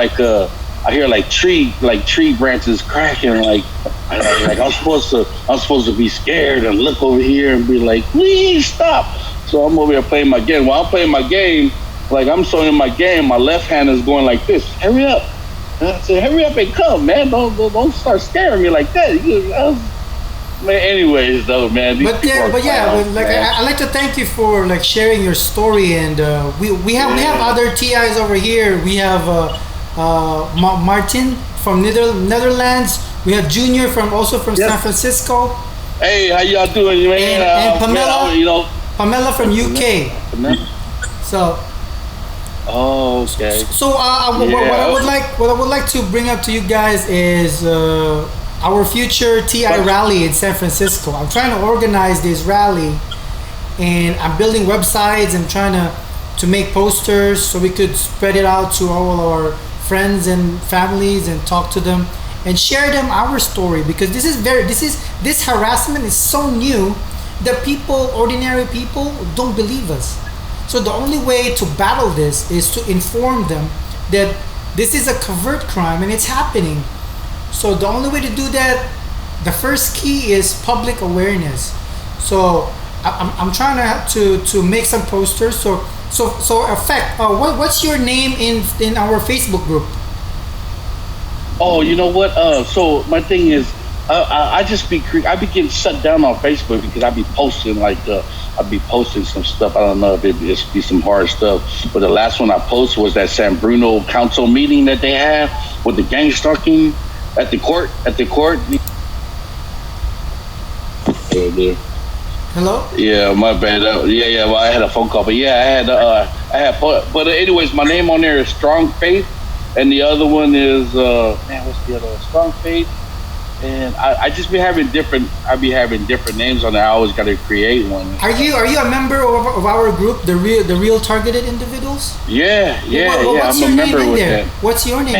tree branches cracking. Like I'm supposed to be scared and look over here and be like, please stop. So I'm over here playing my game. While I'm playing my game, like I'm showing my game, my left hand is going like this. Hurry up! And I said, hurry up and come, man. Don't start scaring me like that. Man, anyways, though, man. I'd like to thank you for like sharing your story, and we have other TIs over here. We have Martin from Netherlands. We have Junior from San Francisco. Hey, how y'all doing, man? And Pamela, Pamela from UK. So. Oh, okay. So what I would like to bring up to you guys is our future TI rally in San Francisco. I'm trying to organize this rally, and I'm building websites and trying to make posters so we could spread it out to all our friends and families and talk to them and share them our story, because this harassment is so new that ordinary people don't believe us. So the only way to battle this is to inform them that this is a covert crime and it's happening. So the only way to do that, the first key is public awareness. So I'm trying to make some posters. So what's your name in our Facebook group? Oh, you know what? So my thing is, I be getting shut down on Facebook because I be posting some stuff. I don't know if it be some hard stuff, but the last one I posted was that San Bruno council meeting that they had with the gang stalking at the court. Hello? Yeah, my bad. Well, I had a phone call, but yeah, I had. But anyways, my name on there is Strong Faith, and the other one is what's the other one? Strong Faith. And I just be having different names on there. I always got to create one. Are you a member of our group, the real targeted individuals? Yeah. What's I'm your a member name in with there? that. What's your name?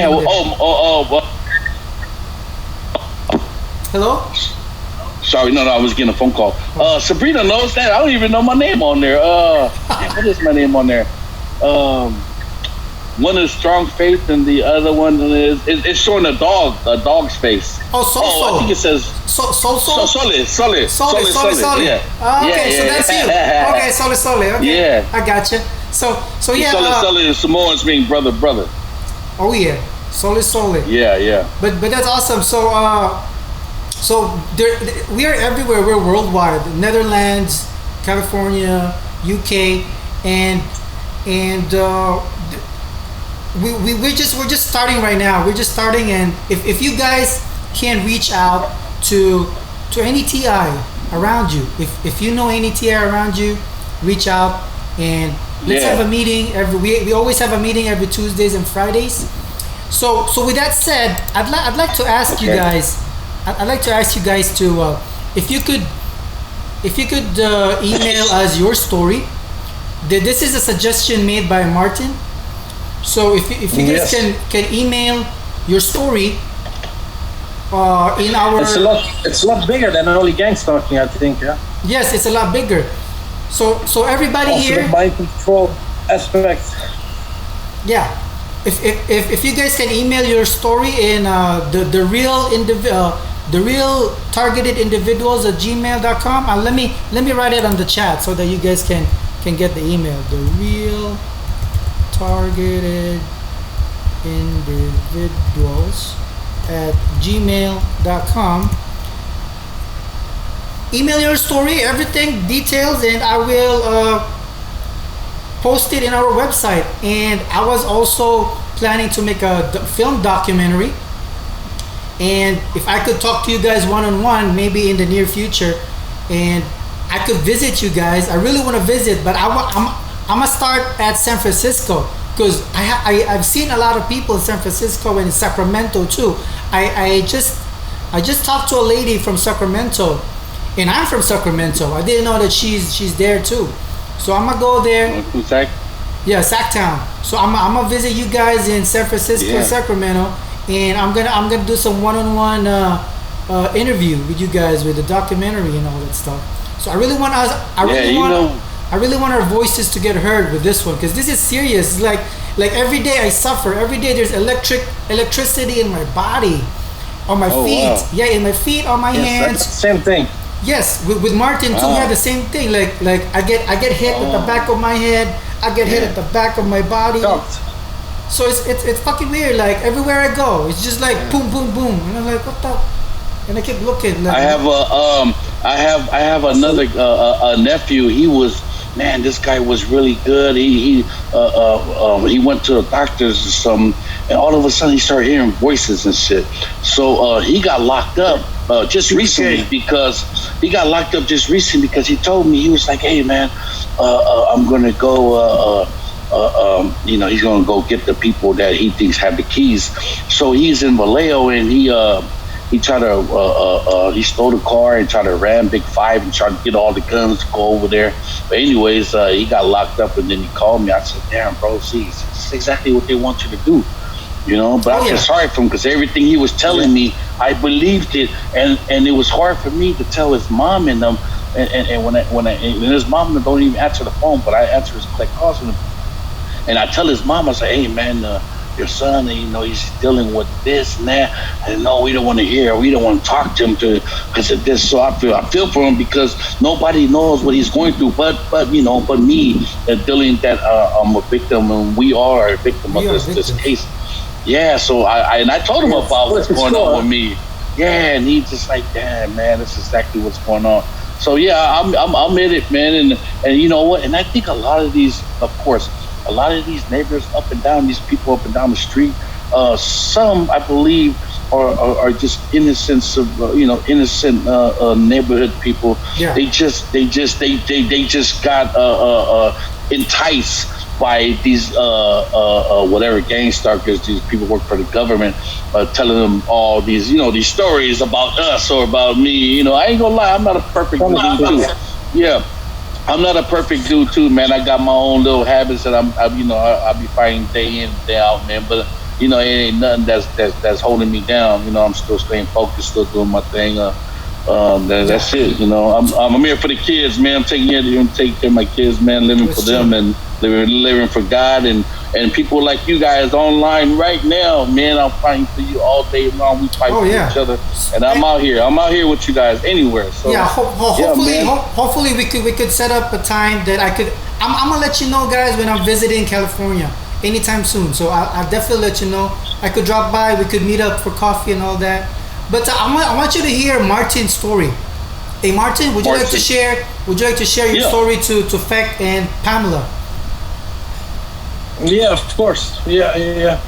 Hello. Sorry, no, I was getting a phone call. Sabrina knows that. I don't even know my name on there. What is my name on there? One is strong faith, and the other one is it's showing a dog's face. I think it says Sole. Yeah. Okay, so that's you. Okay, Sole. Okay, yeah. I gotcha. So yeah. Sole and Samoans mean brother. Oh yeah, Sole. Yeah. But that's awesome. So we are everywhere. We're worldwide. Netherlands, California, UK, and we're just starting right now. We're just starting, and if you guys can reach out to any TI around you, if you know any TI around you, reach out and let's have a meeting. We always have a meeting every Tuesdays and Fridays. So with that said, I'd like to ask you guys. I'd like to ask you guys to if you could email us your story. This is a suggestion made by Martin. So if you guys can email your story in our. It's a lot bigger than only gang stalking, I think. Yeah. Yes, it's a lot bigger. So everybody also here. The mind control aspect. Yeah. If you guys can email your story in the real targeted individuals at gmail.com, let me write it on the chat so that you guys can get the email. The real targeted individuals at gmail.com. Email your story, everything, details, and I will post it in our website. And I was also planning to make a film documentary, and if I could talk to you guys one-on-one maybe in the near future, and I could visit you guys. I really want to visit, but I'm gonna start at San Francisco, because I've seen a lot of people in San Francisco and in Sacramento too. I just talked to a lady from Sacramento, and I'm from Sacramento. I didn't know that she's there too. So I'm gonna go there. Yeah, Sacktown. So I'm gonna visit you guys in San Francisco, Sacramento, and I'm gonna do some one-on-one interview with you guys with the documentary and all that stuff. So I really want our voices to get heard with this one, because this is serious. It's like every day I suffer. Every day there's electricity in my body, on my feet. Wow. Yeah, in my feet, on my hands. Same thing. Yes, with Martin too. We have the same thing. Like I get hit at the back of my head. I get hit at the back of my body. So it's fucking weird. Like everywhere I go, it's just like boom, boom, boom, and I'm like, what the? And I keep looking. Like, I have another nephew. He was, man, this guy was really good. He went to the doctors or something, and all of a sudden he started hearing voices and shit. So he got locked up just recently because he told me, he was like, hey man, I'm gonna go. He's gonna go get the people that he thinks have the keys. So he's in Vallejo, and he tried to he stole the car and tried to ram Big Five and tried to get all the guns to go over there. But anyways, he got locked up, and then he called me. I said, damn bro, see, it's exactly what they want you to do, but I feel sorry for him, because everything he was telling me, I believed it, and it was hard for me to tell his mom and them, and when his mom don't even answer the phone, but I answer his calls, and I tell his mom, I say, hey man, your son, he's dealing with this and that, and no, we don't want to hear, we don't want to talk to him because of this. So I feel for him, because nobody knows what he's going through, but me, dealing that I'm a victim, and we are a victim of this case. Yeah, so I told him about what's going on with me. Yeah, and he's just like, damn man, that's exactly what's going on. So yeah, I'm in it, man, and you know what? And I think a lot of these neighbors up and down, these people up and down the street, some I believe are just innocent neighborhood people. Yeah. They just got enticed by these whatever gang stalkers. These people work for the government, telling them all these these stories about us or about me. I ain't gonna lie, I'm not a perfect dude too. Yeah, I'm not a perfect dude too, man. I got my own little habits that I'll be fighting day in, day out, man. But it ain't nothing that's holding me down. I'm still staying focused, still doing my thing. That's it. I'm here for the kids, man. I'm taking care of my kids, man. Living for them and living for God and people like you guys online right now, man. I'm fighting for you all day long. We fight for each other, and I'm out here with you guys anywhere. So hopefully we could set up a time that I could. I'm gonna let you know, guys, when I'm visiting California anytime soon. So I'll definitely let you know. I could drop by. We could meet up for coffee and all that. But I want you to hear Martin's story. Hey, Martin, would you like to share? Would you like to share your story to Feck and Pamela? Yeah, of course. Yeah.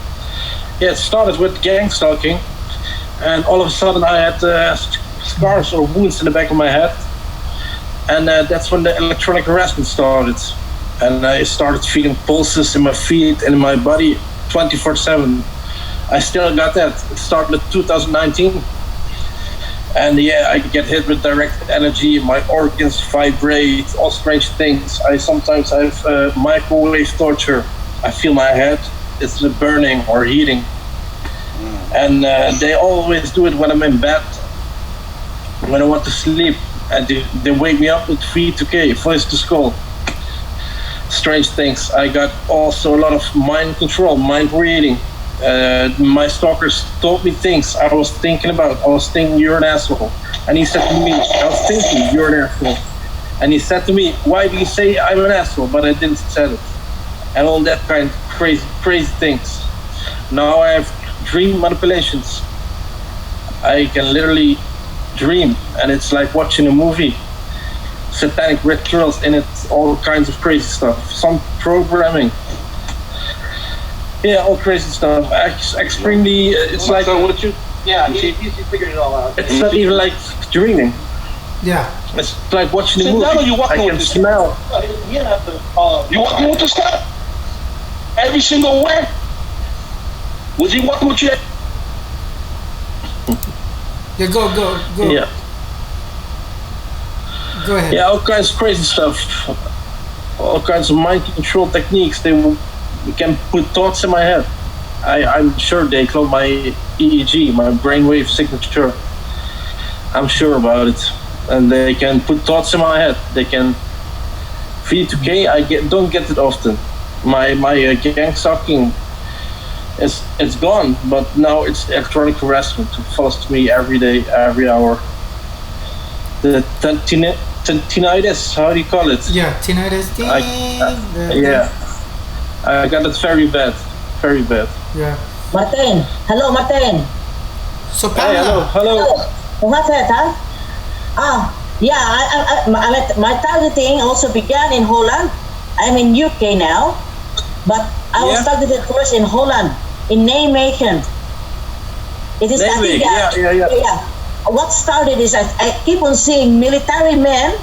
It started with gang stalking, and all of a sudden I had scars or wounds in the back of my head, and that's when the electronic harassment started. And I started feeling pulses in my feet and in my body 24/7. I still got that. It started in 2019. And I get hit with direct energy. My organs vibrate, all strange things. I sometimes have microwave torture. I feel my head, it's burning or heating. And they always do it when I'm in bed, when I want to sleep. And they wake me up with V2K, voice to skull. Strange things. I got also a lot of mind control, mind reading. My stalkers told me things I was thinking about. I was thinking you're an asshole. And he said to me, I was thinking you're an asshole. And he said to me, why do you say I'm an asshole? But I didn't say it. And all that kind of crazy things. Now I have dream manipulations. I can literally dream, and it's like watching a movie. Satanic rituals in it, all kinds of crazy stuff. Some programming. Yeah, all crazy stuff. Extremely, it's like. What you? Yeah, he figured it all out. It's not even like dreaming. Yeah. It's like watching a movie. I can smell. You walking with the stuff? Every single way? Was he walking with you? Yeah, go. Yeah. Go ahead. Yeah, all kinds of crazy stuff. All kinds of mind control techniques. They can put thoughts in my head. I'm sure they clone my EEG, my brainwave signature. I'm sure about it. And they can put thoughts in my head. They can V2K. Don't get it often. My gang stalking it's gone, but now it's electronic harassment. It follows me every day, every hour. The tinnitus, how do you call it? Yeah, tinnitus. I got it very bad. Yeah. Matijn, hello Matijn. So Pamela. Hey, hello. What's that, huh? My targeting also began in Holland. I'm in UK now, but I was targeted first in Holland, in Nijmegen. It is Nijmegen, yeah. What started is I keep on seeing military men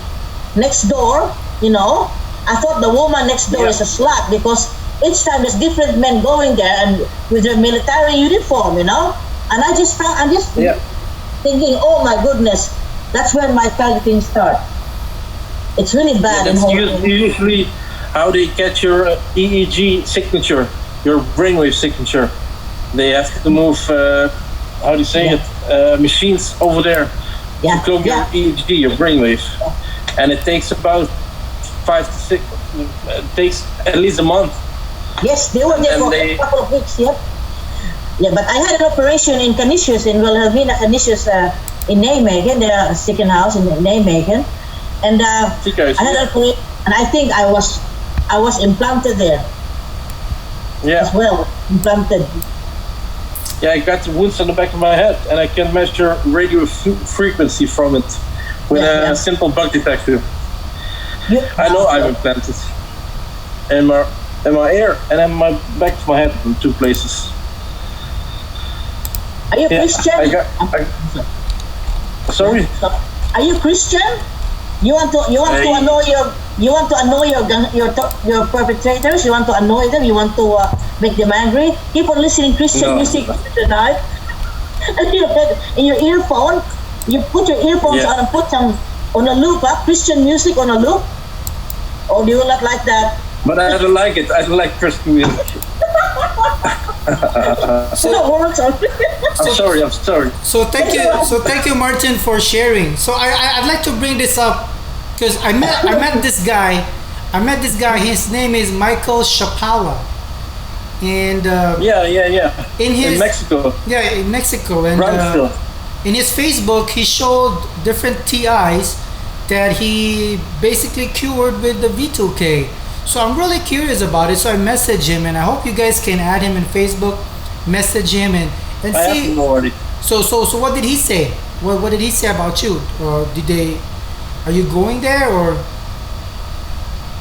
next door, I thought the woman next door is a slut because each time there's different men going there and with their military uniform, And I'm just thinking, oh my goodness, that's where my targeting starts. It's really bad in Holland. Usually how they catch your EEG signature, your brainwave signature. They have to move, how do you say it, machines over there to clone your EEG, your brainwave. And it takes about 5 to 6, it takes at least a month. Yes, they were there for a couple of weeks, Yeah, but I had an operation in Canisius, in Wilhelmina Canisius, in Nijmegen, their second house in Nijmegen. And I had an operation, and I think I was implanted there. Yeah. As well, implanted. Yeah, I got wounds on the back of my head, and I can measure radio frequency from it with a simple bug detector. I know I'm implanted in my ear and in my back of my head in 2 places. Are you Christian? Sorry. Are you Christian? You want to annoy your perpetrators. You want to annoy them. You want to make them angry. Keep on listening Christian music tonight. In your earphone, you put your earphones on and put some on a loop. Christian music on a loop. Or do you not like that? But I don't like it. I don't like Christian music. So that works. I'm sorry. So thank you, Martin, for sharing. So I'd like to bring this up because I met this guy. I met this guy. His name is Michael Chapala, and Yeah. in his In Mexico, yeah, in Mexico, and Brownsville. in his Facebook, he showed different TIs that he basically cured with the V2K. So I'm really curious about it. So I messaged him, and I hope you guys can add him in Facebook, message him, and I have see. them already. So what did he say? What did he say about you? Or did they? Are you going there or?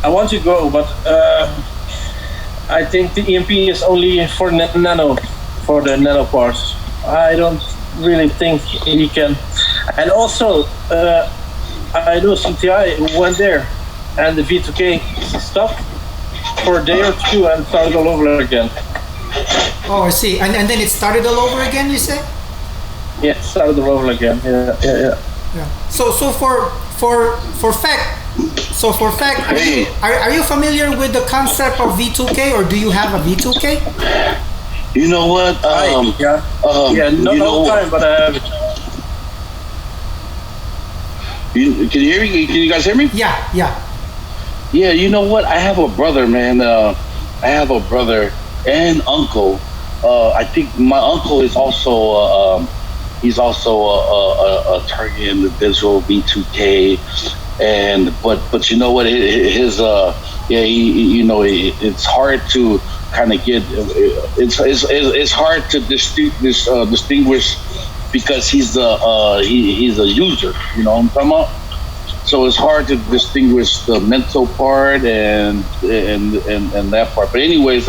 I want to go, but I think the EMP is only for nano, for the nano parts. I don't really think he can. And also, I know CTI went there, and the V2K stopped for a day or two and started all over again. Oh, I see. And then it started all over again. You say? Yeah, started all over again. Yeah. Yeah. So for fact, Hey. are you familiar with the concept of V2K, or do you have a V2K? You know what? Yeah, not you know all the what? time, but I have it. Can you hear me? Can you guys hear me? Yeah. Yeah, you know what? I have a brother, man. I have a brother and uncle. I think my uncle is also he's also a target individual, B2K, and but you know what? His you know, it's hard to kind of get it's hard to distinguish because he's he's a user. You know what I'm talking about? So it's hard to distinguish the mental part and that part. But anyways,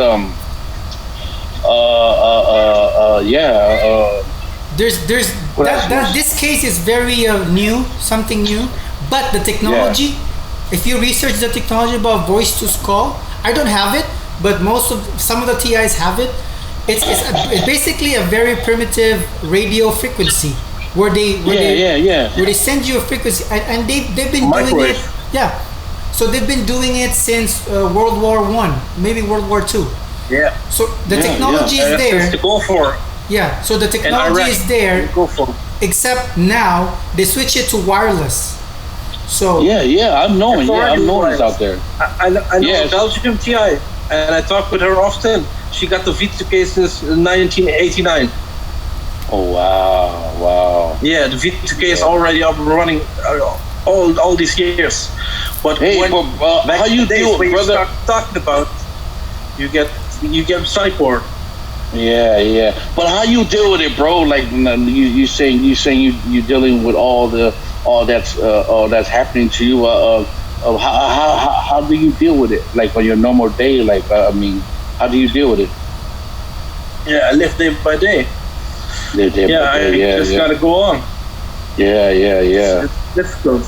There's What else? this case is very new, something new, but the technology. If you research the technology about voice to skull, I don't have it, but some of the TIs have it. It's basically a very primitive radio frequency where they send you a frequency, and they've been doing it. Microwave. Yeah, so they've been doing it since World War One, maybe World War Two. Yeah. So the technology is That's there. to go for. Yeah, so the technology Iraq, is there, Go for. except now they switch it to wireless. So I'm knowing. Yeah, I'm knowing it's out there. I know Yes. a Belgium TI, and I talk with her often. She got the V2K since 1989. Oh wow. Yeah, the V2K is already up and running all these years. But Hey, back how in you the days do it, when brother? you start talking about, you get psychord. Yeah. But how you deal with it, bro? Like you saying you dealing with all that's happening to you. How do you deal with it? Like on your normal day? Like I mean, how do you deal with it? Yeah, I live day by day. I just gotta go on. Yeah. It's difficult.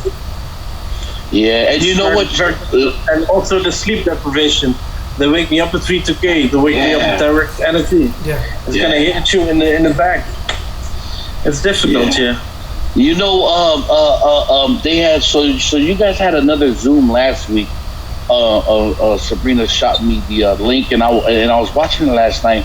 Yeah, and you know what? And also the sleep deprivation. They wake me up at 3-2K. They wake me up with direct energy. yeah, It's gonna hit you in the back. It's difficult, yeah. You know, they had so you guys had another Zoom last week. Sabrina shot me the link, and I was watching it last night.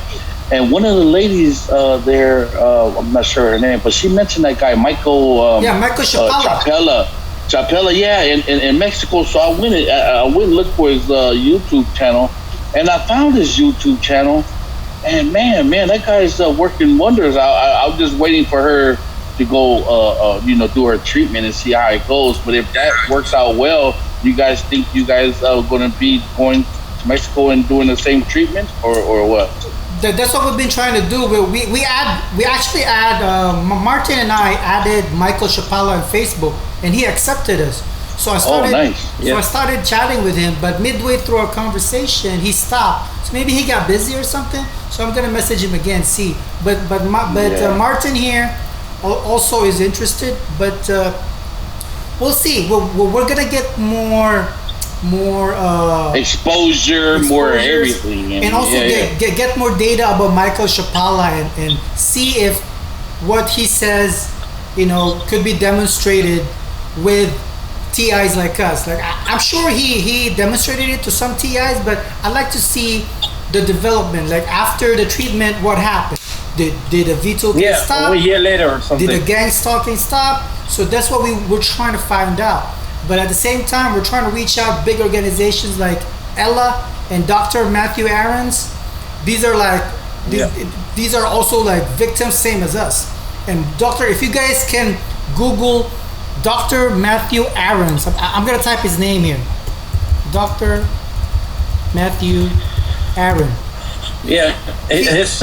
And one of the ladies there, I'm not sure her name, but she mentioned that guy Michael. Michael Chapala. Chapela, yeah, in Mexico. So I went and looked for his YouTube channel, and I found his YouTube channel. And man, that guy's working wonders. I was just waiting for her to go, do her treatment and see how it goes. But if that works out well, you guys think you guys are going to be going to Mexico and doing the same treatment, or what? That's what we've been trying to do. We actually Martin and I added Michael Chapala on Facebook, and he accepted us. So I started. Nice. So I started chatting with him, but midway through our conversation, he stopped. So maybe he got busy or something. So I'm gonna message him again, see. But Martin here also is interested, but we'll see. We're gonna get more exposure, more everything, and also get more data about Michael Chapala and see if what he says, could be demonstrated with TIs like us. Like I'm sure he demonstrated it to some TIs, but I'd like to see the development. Like after the treatment, what happened? Did the V2K stop? a year later or something. Did the gang stalking stop? So that's what we're trying to find out. But at the same time, we're trying to reach out big organizations like Ella and Dr. Matthew Aarons. These are like these are also like victims same as us. And doctor, if you guys can Google Dr. Matthew Aarons, I'm gonna type his name here. Dr. Matthew Aaron. Yeah, his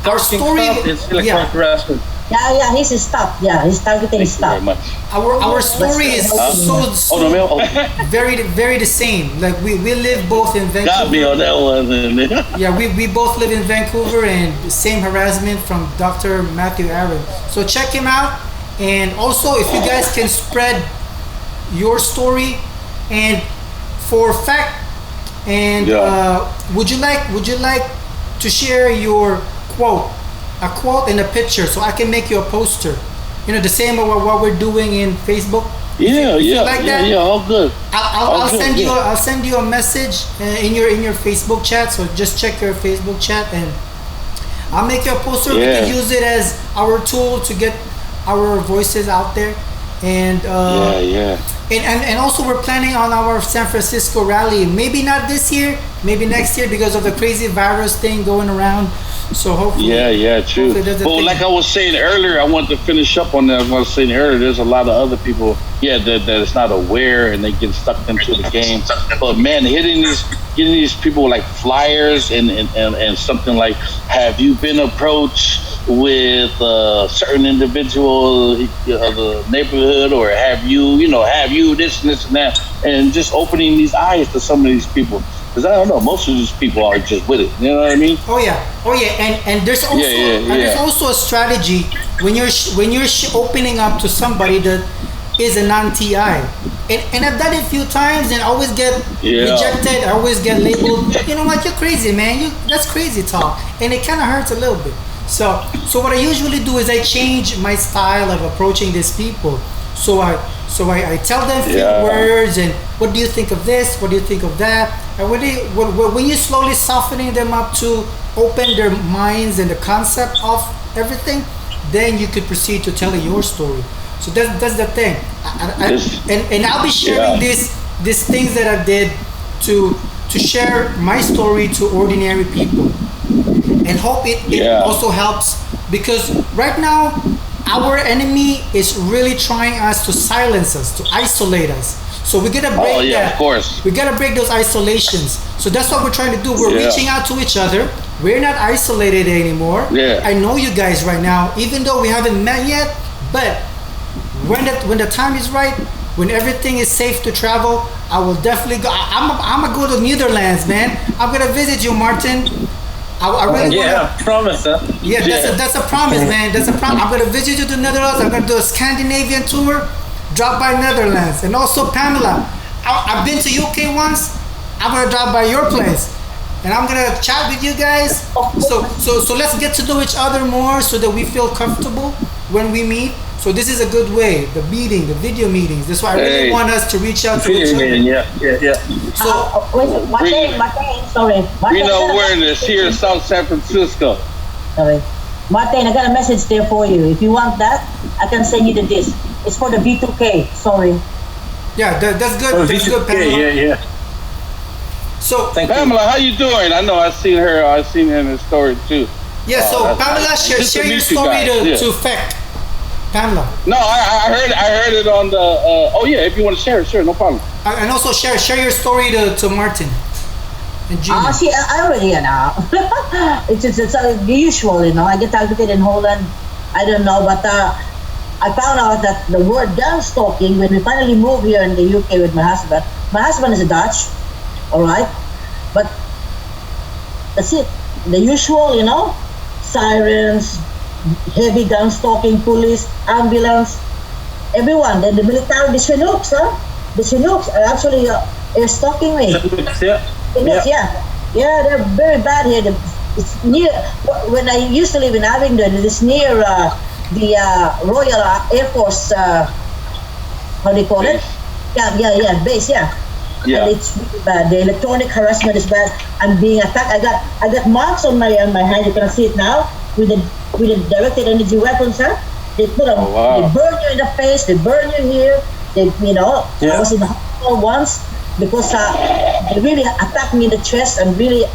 Our story, is electronic harassment. Yeah, he's stuff. Yeah, he's targeting stuff. Very much. Our story is so Oh no, man. Oh, very the same. Like we live both in got me Vancouver. on that one. Yeah, we both live in Vancouver, and the same harassment from Dr. Matthew Aaron. So check him out, and also if you guys can spread your story, and for fact, and would you like to share your a quote and a picture, so I can make you a poster? You know, the same of what we're doing in Facebook. Yeah, like that? yeah, all good. I'll Okay, send you. yeah. I'll send you a message in your Facebook chat. So just check your Facebook chat, and I'll make you a poster. We Yeah. can use it as our tool to get our voices out there. And and also we're planning on our San Francisco rally. Maybe not this year. Maybe next year because of the crazy virus thing going around. So hopefully. Yeah, true. hopefully there's a But thing. like I was saying earlier, I wanted to finish up on that. As I was saying earlier, there's a lot of other people, that is not aware and they get stuck into the game. But man, getting these people like flyers and something like, have you been approached with a certain individual of the neighborhood, or have you this and this and that, and just opening these eyes to some of these people. Because I don't know, most of these people are just with it. You know what I mean? Oh yeah, and there's also there's also a strategy when you're opening up to somebody that is a non-TI, and I've done it a few times and always get rejected. I always get labeled. You know what? You're crazy, man. That's crazy talk, and it kind of hurts a little bit. So what I usually do is I change my style of approaching these people. So I tell them few words, and what do you think of this? What do you think of that? And when you slowly softening them up to open their minds and the concept of everything, then you could proceed to telling your story. So that's the thing. And I'll be sharing these things that I did to share my story to ordinary people, and hope it also helps, because right now our enemy is really trying us to silence us, to isolate us. So we gotta break that. Of course. We gotta break those isolations. So that's what we're trying to do. We're reaching out to each other. We're not isolated anymore. Yeah. I know you guys right now, even though we haven't met yet, but when the time is right, when everything is safe to travel, I will definitely go. I'm gonna go to Netherlands, man. I'm gonna visit you, Martin. I really wanna, promise, huh? yeah, that's a promise, man. That's a promise. I'm gonna visit you to the Netherlands. I'm gonna do a Scandinavian tour, drop by Netherlands, and also Pamela. I've been to UK once. I'm gonna drop by your place, and I'm gonna chat with you guys. So let's get to know each other more, so that we feel comfortable when we meet. So this is a good way. The meeting, the video meetings. That's why I really want us to reach out to each other. Yeah. So Matijn, sorry. We know we're in this here in South San Francisco. Sorry. Matijn, I got a message there for you. If you want that, I can send you the disc. It's for the V2K. Sorry. yeah, that's good. That's good, Pamela. Yeah. So Pamela, how you doing? I know I've seen her in the story too. yeah, so that's Pamela, nice. share Good to your meet you story guys. to fact. Pamela, No, I heard it on the. If you want to share it, sure, no problem. and also share your story to Martin and Gina. See, I already know. It's the usual, I get targeted in Holland. I don't know, but I found out that the word gun stalking, when we finally moved here in the UK with my husband is a Dutch, all right, but that's it. The usual, sirens, heavy gun stalking, police, ambulance, everyone. Then the military, the Chinooks, the Chinooks are actually air stalking me. Yeah, they're very bad here. It's near when I used to live in Abingdon. It's near the Royal Air Force. How do you call it? Yeah, base. Yeah, Yeah. and it's really bad. The electronic harassment is bad. I'm being attacked. I got marks on my hand. You can see it now with the directed energy weapons. Huh? They put a, Oh, wow. they burn you in the face. They burn you here. I Yeah. was in the hospital once because they really attacked me in the chest and really,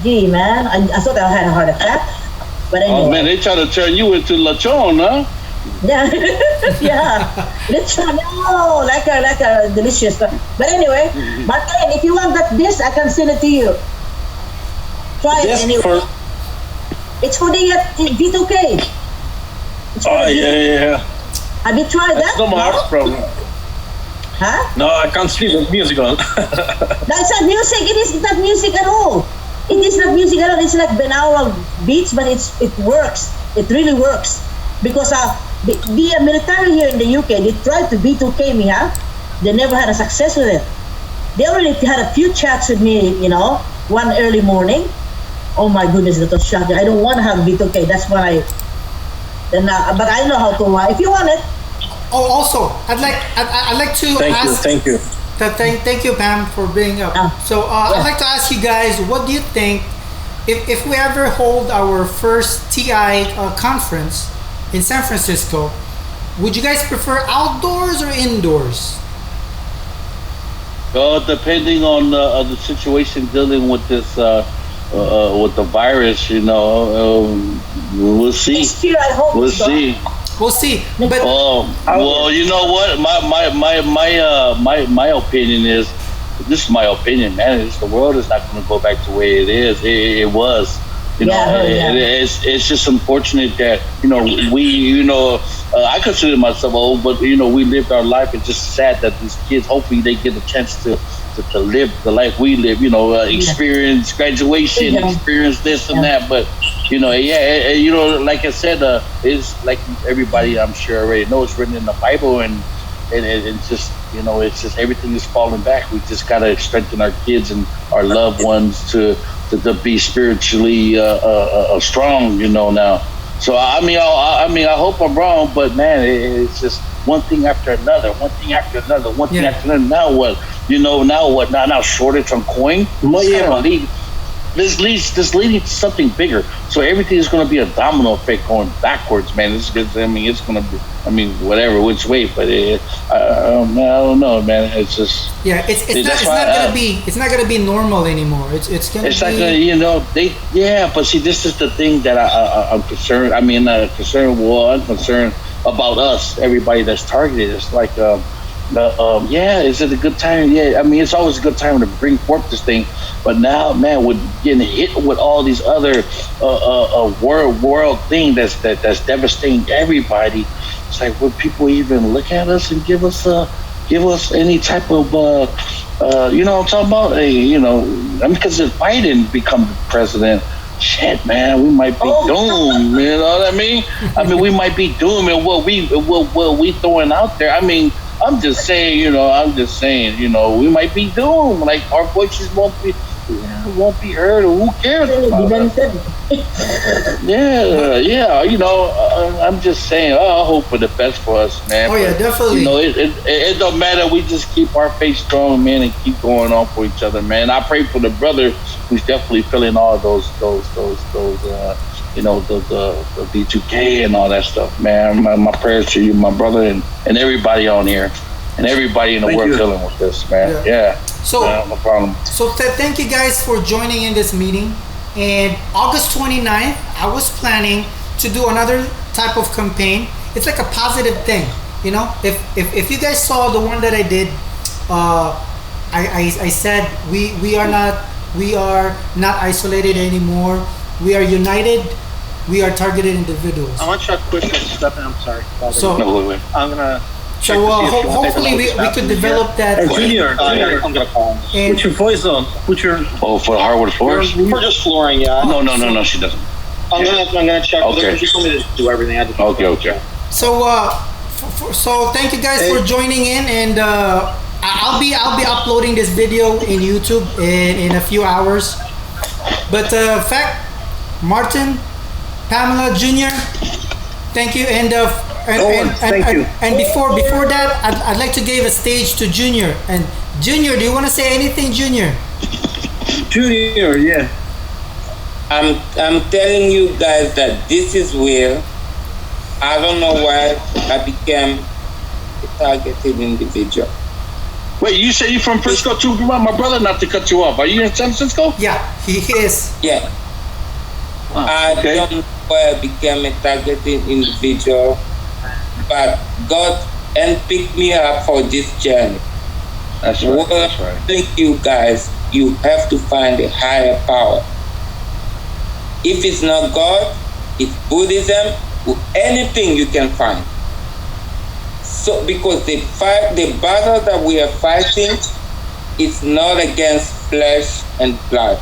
gee man, I thought I had a heart attack. But anyway. Oh man, they try to turn you into lechon, huh? Yeah, yeah. Let's try. No, like a delicious. But anyway, Matijn, if you want this, I can send it to you. Try it Yes, anyway. for It's for the V2K. It's for oh the yeah. Have you tried That's that? not my heart problem. Huh? No, I can't sleep with music on. That's not music. It is not music at all. It is not music at all. It's like binaural beats, but it works. It really works because the military here in the UK, they tried to B2K me, huh? They never had a success with it. They already had a few chats with me, one early morning. Oh my goodness, that was shocking. I don't want to have B2K. That's why but I know how to. If you want it. Oh, also, I'd like to ask. Thank you. Thank you, Pam, for bringing up. So I'd like to ask you guys, what do you think if we ever hold our first TI conference in San Francisco? Would you guys prefer outdoors or indoors? Depending on the situation dealing with this with the virus, we'll see. Next year, I hope. We'll so. see. We'll see. But Well, you know what? My opinion is, this is my opinion, man. The world is not going to go back to the way it is. It was. It's just unfortunate that I consider myself old, but we lived our life. It's just sad that these kids, hopefully, they get a chance to live the life we live. Experience graduation, experience this and that. But like I said, it's like everybody I'm sure already knows, written in the Bible, and it's just it's just everything is falling back. We just gotta strengthen our kids and our loved ones to be spiritually strong, now. So I hope I'm wrong, but man, it's just one thing after another, one thing after another, one thing after another. Now what? Now what? Now shortage on coin. This leading to something bigger. So everything is going to be a domino effect going backwards, man. It's going to be, whatever, which way. But I don't know, man. It's just it's not gonna be normal anymore. It's gonna But see, this is the thing that I'm concerned. I'm concerned about us, everybody that's targeted. It's like is it a good time? Yeah, it's always a good time to bring forth this thing. But now, man, with getting hit with all these other world thing that's devastating everybody, it's like, would people even look at us and give us any type of you know what I'm talking about? Because if Biden becomes president, shit, man, we might be doomed. You know what I mean? We might be doomed, and what we throwing out there. I'm just saying, we might be doomed. Like, our voices won't be heard, or who cares about us? I'm just saying, I hope for the best for us, man. Oh yeah, definitely. It don't matter. We just keep our faith strong, man, and keep going on for each other, man. I pray for the brother who's definitely feeling all those the B2K and all that stuff, man. My prayers to you, my brother, and everybody on here, and everybody in the world dealing with this, man. Yeah. So no problem. So thank you guys for joining in this meeting. And August 29th, I was planning to do another type of campaign. It's like a positive thing, If you guys saw the one that I did, I said we are not isolated anymore. We are united. We are targeted individuals. I want you to quickly step in. I'm sorry. So I'm gonna. Hopefully we could develop that. Hey, Junior, I'm gonna call him. put your voice on. Put your. Oh, for hardwood floors? For just flooring, yeah. No, she doesn't. I'm gonna check. Okay. She told me to do everything. I just Okay. So so thank you guys for joining in, and I'll be uploading this video in YouTube in a few hours. But fact, Martin, Pamela, Junior, thank you, and thank you. And before that, I'd like to give a stage to Junior and Junior, do you want to say anything, Junior? Junior, yeah. I'm telling you guys that this is where I don't know why I became a targeted individual. Wait, you say you're from Frisco too? My brother, not to cut you off. Are you in San Francisco? Yeah, he is. Yeah. I don't know why I became a targeted individual, but God picked me up for this journey. That's right. That's I right. think you guys, you have to find a higher power. If it's not God, it's Buddhism, or anything you can find. So, because the battle that we are fighting is not against flesh and blood.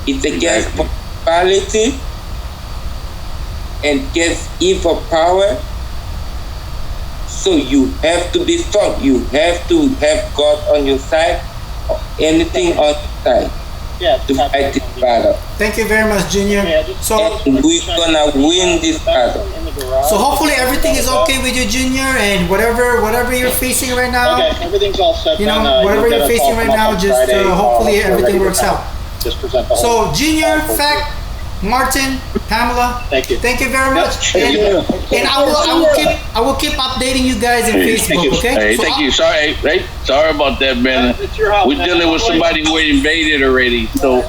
It's against principality and against evil power. So you have to be strong. You have to have God on your side, or anything on your side Yeah, to fight this battle. Thank you very much, Junior. So, And we're gonna win this battle. in the garage. so hopefully everything is okay with you, Junior, and whatever you're facing right now. Okay, everything's all set. You know, then, whatever you'll you're get a facing call right from us now, on just Friday, hopefully we're everything ready to works kind out. of Just present the So, whole. Junior, Fact, Martin, Pamela, Thank you. thank you very much. Thank you. And I will keep updating you guys on Hey, Facebook, you. okay? Hey, So thank you. Sorry, hey, sorry about that, man. It's your house, We're man. dealing with somebody who invaded already. So,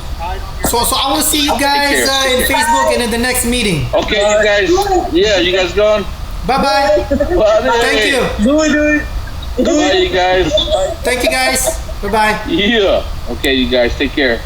So I will see you guys care. in Facebook and in the next meeting. okay, you guys. Yeah, you guys going? Bye bye. Thank you. Bye, you guys. Thank you guys. Bye bye. Yeah. Okay, you guys. Take care.